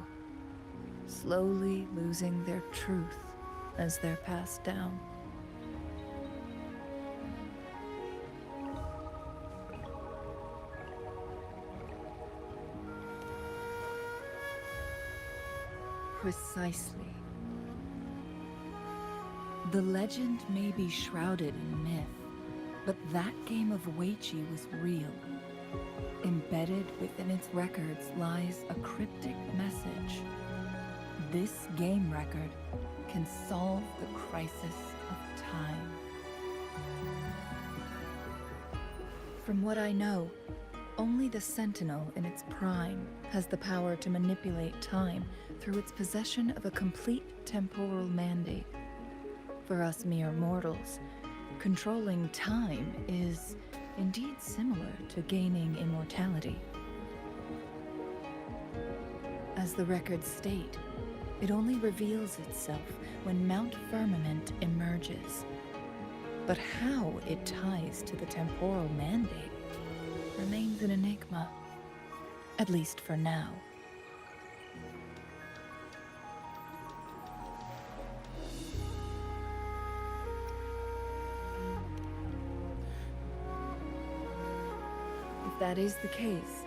slowly losing their truth as they're passed down. Precisely. The legend may be shrouded in myth, but that game of Weiqi was real. Embedded within its records lies a cryptic message. This game record can solve the crisis of time. From what I know, only the Sentinel in its prime has the power to manipulate time through its possession of a complete temporal mandate. For us mere mortals, controlling time is indeed similar to gaining immortality. As the records state, it only reveals itself when Mount Firmament emerges. But how it ties to the temporal mandate remains an enigma, at least for now. If that is the case,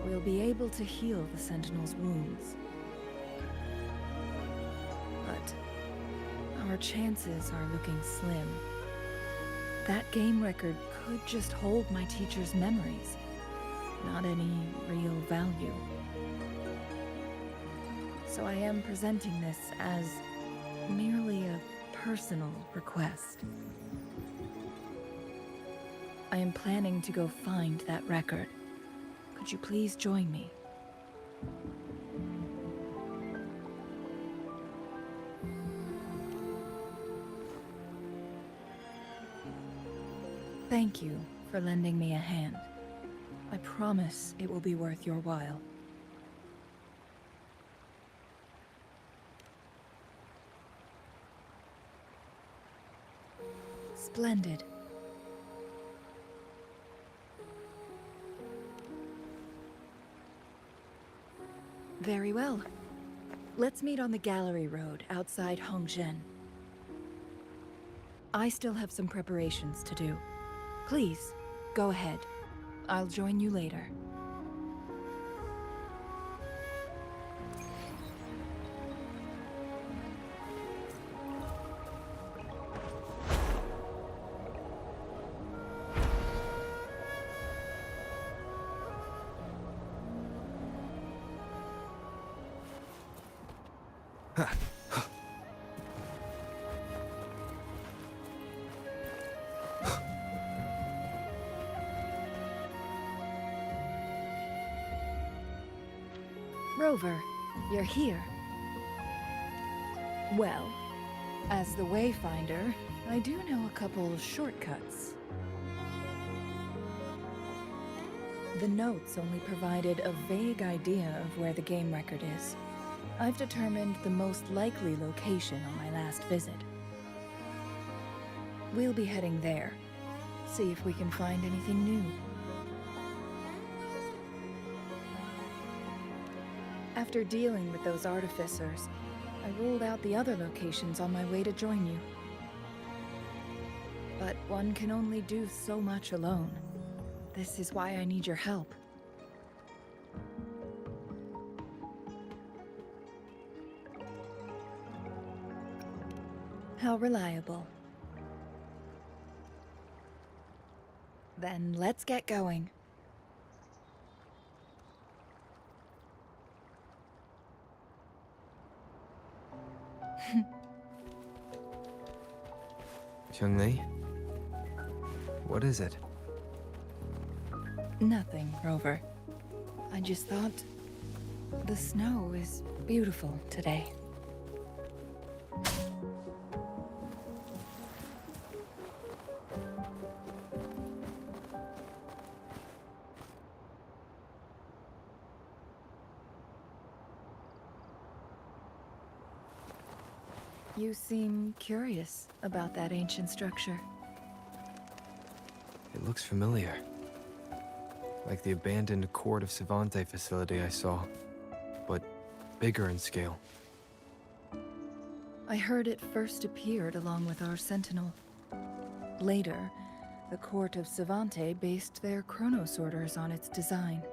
we'll be able to heal the Sentinel's wounds. But our chances are looking slim. That game record could just hold my teacher's memories, not any real value. So I am presenting this as merely a personal request. I am planning to go find that record. Could you please join me? Thank you for lending me a hand. I promise it will be worth your while. Splendid. Very well. Let's meet on the gallery road outside Hongzhen. I still have some preparations to do. Please, go ahead. I'll join you later. Rover, you're here. Well, as the Wayfinder, I do know a couple shortcuts. The notes only provided a vague idea of where the game record is. I've determined the most likely location on my last visit. We'll be heading there. See if we can find anything new. After dealing with those artificers, I ruled out the other locations on my way to join you. But one can only do so much alone. This is why I need your help. How reliable. Then let's get going.
Chun-Li? What is it?
Nothing, Rover. I just thought the snow is beautiful today. You seem curious about that ancient structure.
It looks familiar. Like the abandoned Court of Savante facility I saw, but bigger in scale.
I heard it first appeared along with our Sentinel. Later, the Court of Savante based their chronosorters on its design.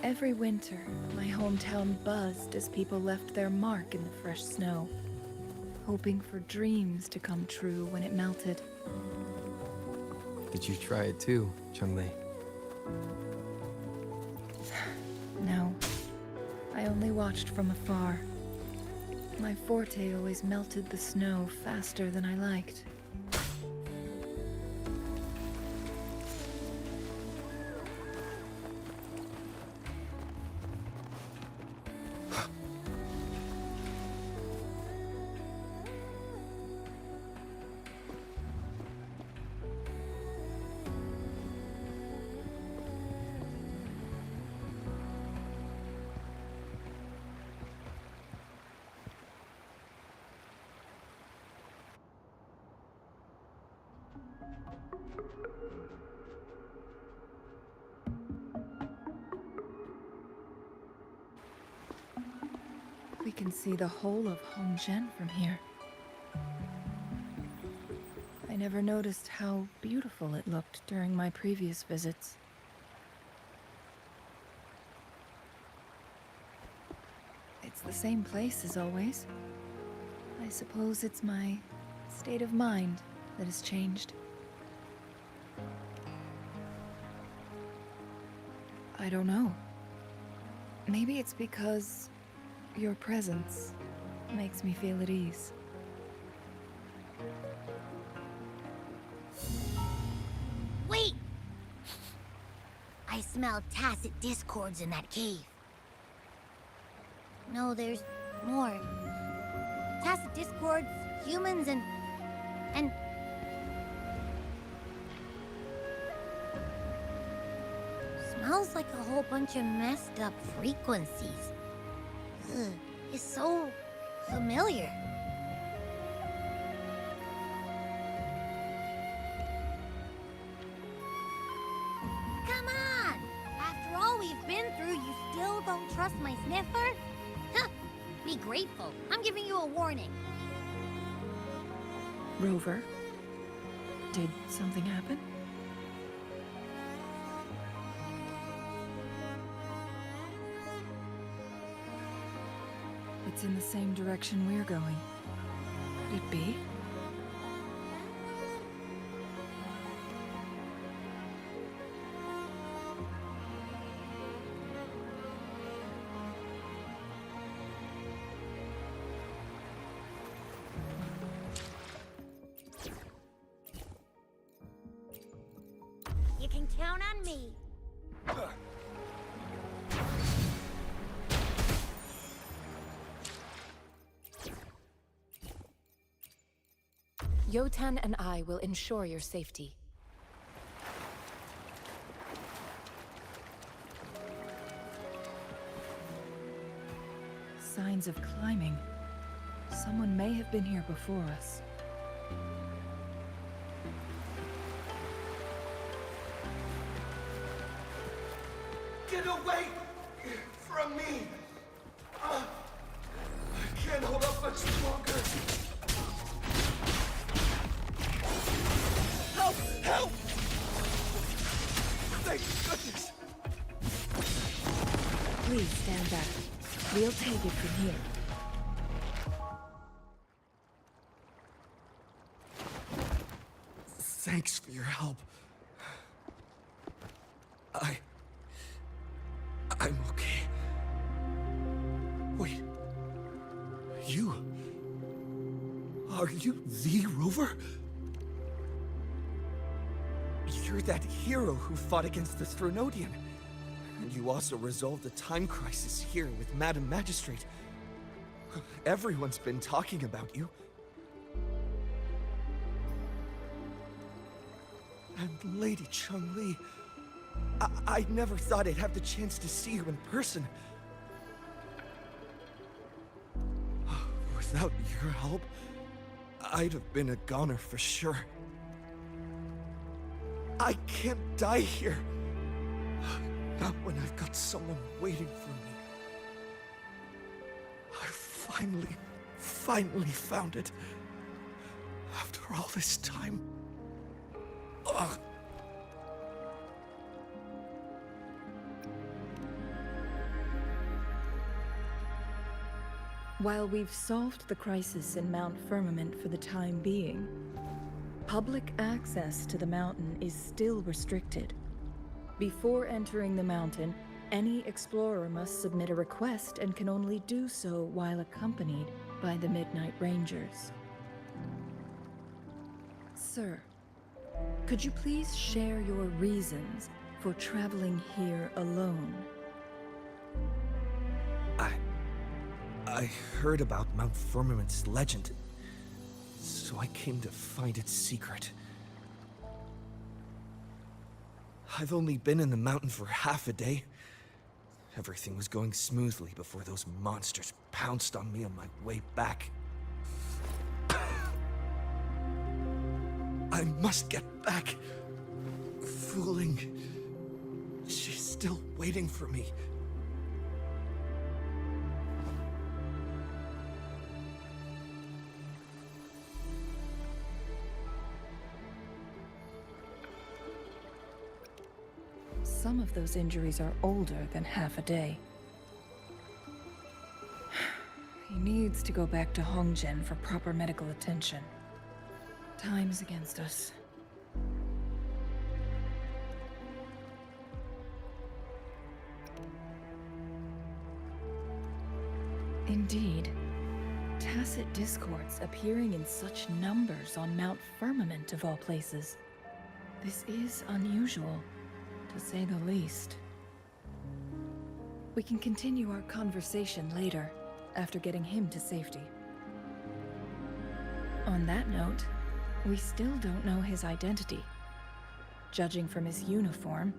Every winter, my hometown buzzed as people left their mark in the fresh snow, hoping for dreams to come true when it melted.
Did you try it too, Chun-Li?
No, I only watched from afar. My forte always melted the snow faster than I liked. We can see the whole of Hongzhen from here. I never noticed how beautiful it looked during my previous visits. It's the same place as always. I suppose it's my state of mind that has changed. I don't know. Maybe it's because your presence makes me feel at ease.
Wait! I smell tacit discords in that cave. No, there's more. Tacit discords, humans, and... Smells like a whole bunch of messed up frequencies. Ugh, it's so familiar. Come on! After all we've been through, you still don't trust my sniffer? Huh! Be grateful. I'm giving you a warning.
Rover, did something happen? It's in the same direction we're going. Could it be?
You can count on me.
Yotan and I will ensure your safety.
Signs of climbing. Someone may have been here before us.
Get away from me! I can't hold up much longer. Help! Help! Thank goodness!
Please stand back. We'll take it from here.
Thanks for your help. I'm okay. Wait. You? Are you the Rover? You're that hero who fought against the Stronodian. And you also resolved a time crisis here with Madam Magistrate. Everyone's been talking about you. And Lady Chun-Li, I never thought I'd have the chance to see you in person. Without your help, I'd have been a goner for sure. I can't die here. Not when I've got someone waiting for me. I finally found it. After all this time. Ugh.
While we've solved the crisis in Mount Firmament for the time being, public access to the mountain is still restricted. Before entering the mountain, any explorer must submit a request and can only do so while accompanied by the Midnight Rangers. Sir, could you please share your reasons for traveling here alone?
I heard about Mount Firmament's legend, so I came to find its secret. I've only been in the mountain for half a day. Everything was going smoothly before those monsters pounced on me on my way back. I must get back. Fooling. She's still waiting for me.
Some of those injuries are older than half a day. He needs to go back to Hongzhen for proper medical attention. Time's against us. Indeed. Tacit discords appearing in such numbers on Mount Firmament of all places. This is unusual, to say the least. We can continue our conversation later, after getting him to safety. On that note, we still don't know his identity. Judging from his uniform,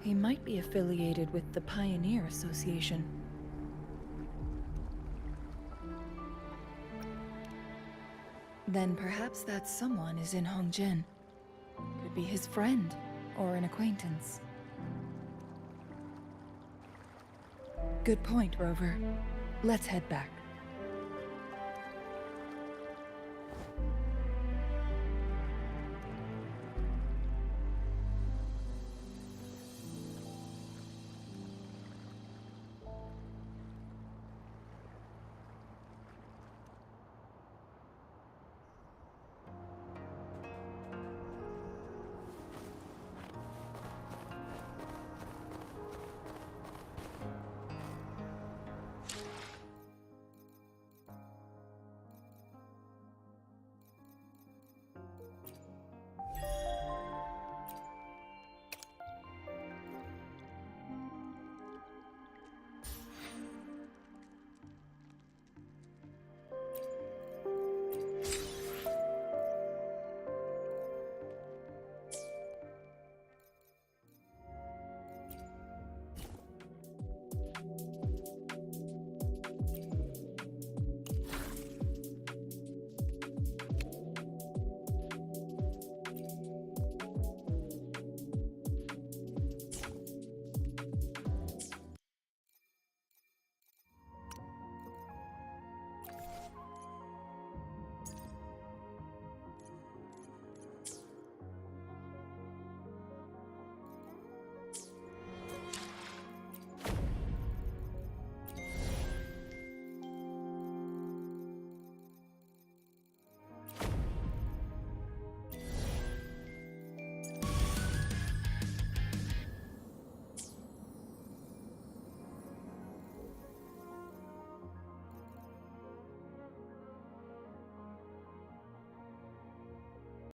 he might be affiliated with the Pioneer Association. Then perhaps that someone is in Hongzhen. Could be his friend, or an acquaintance. Good point, Rover. Let's head back.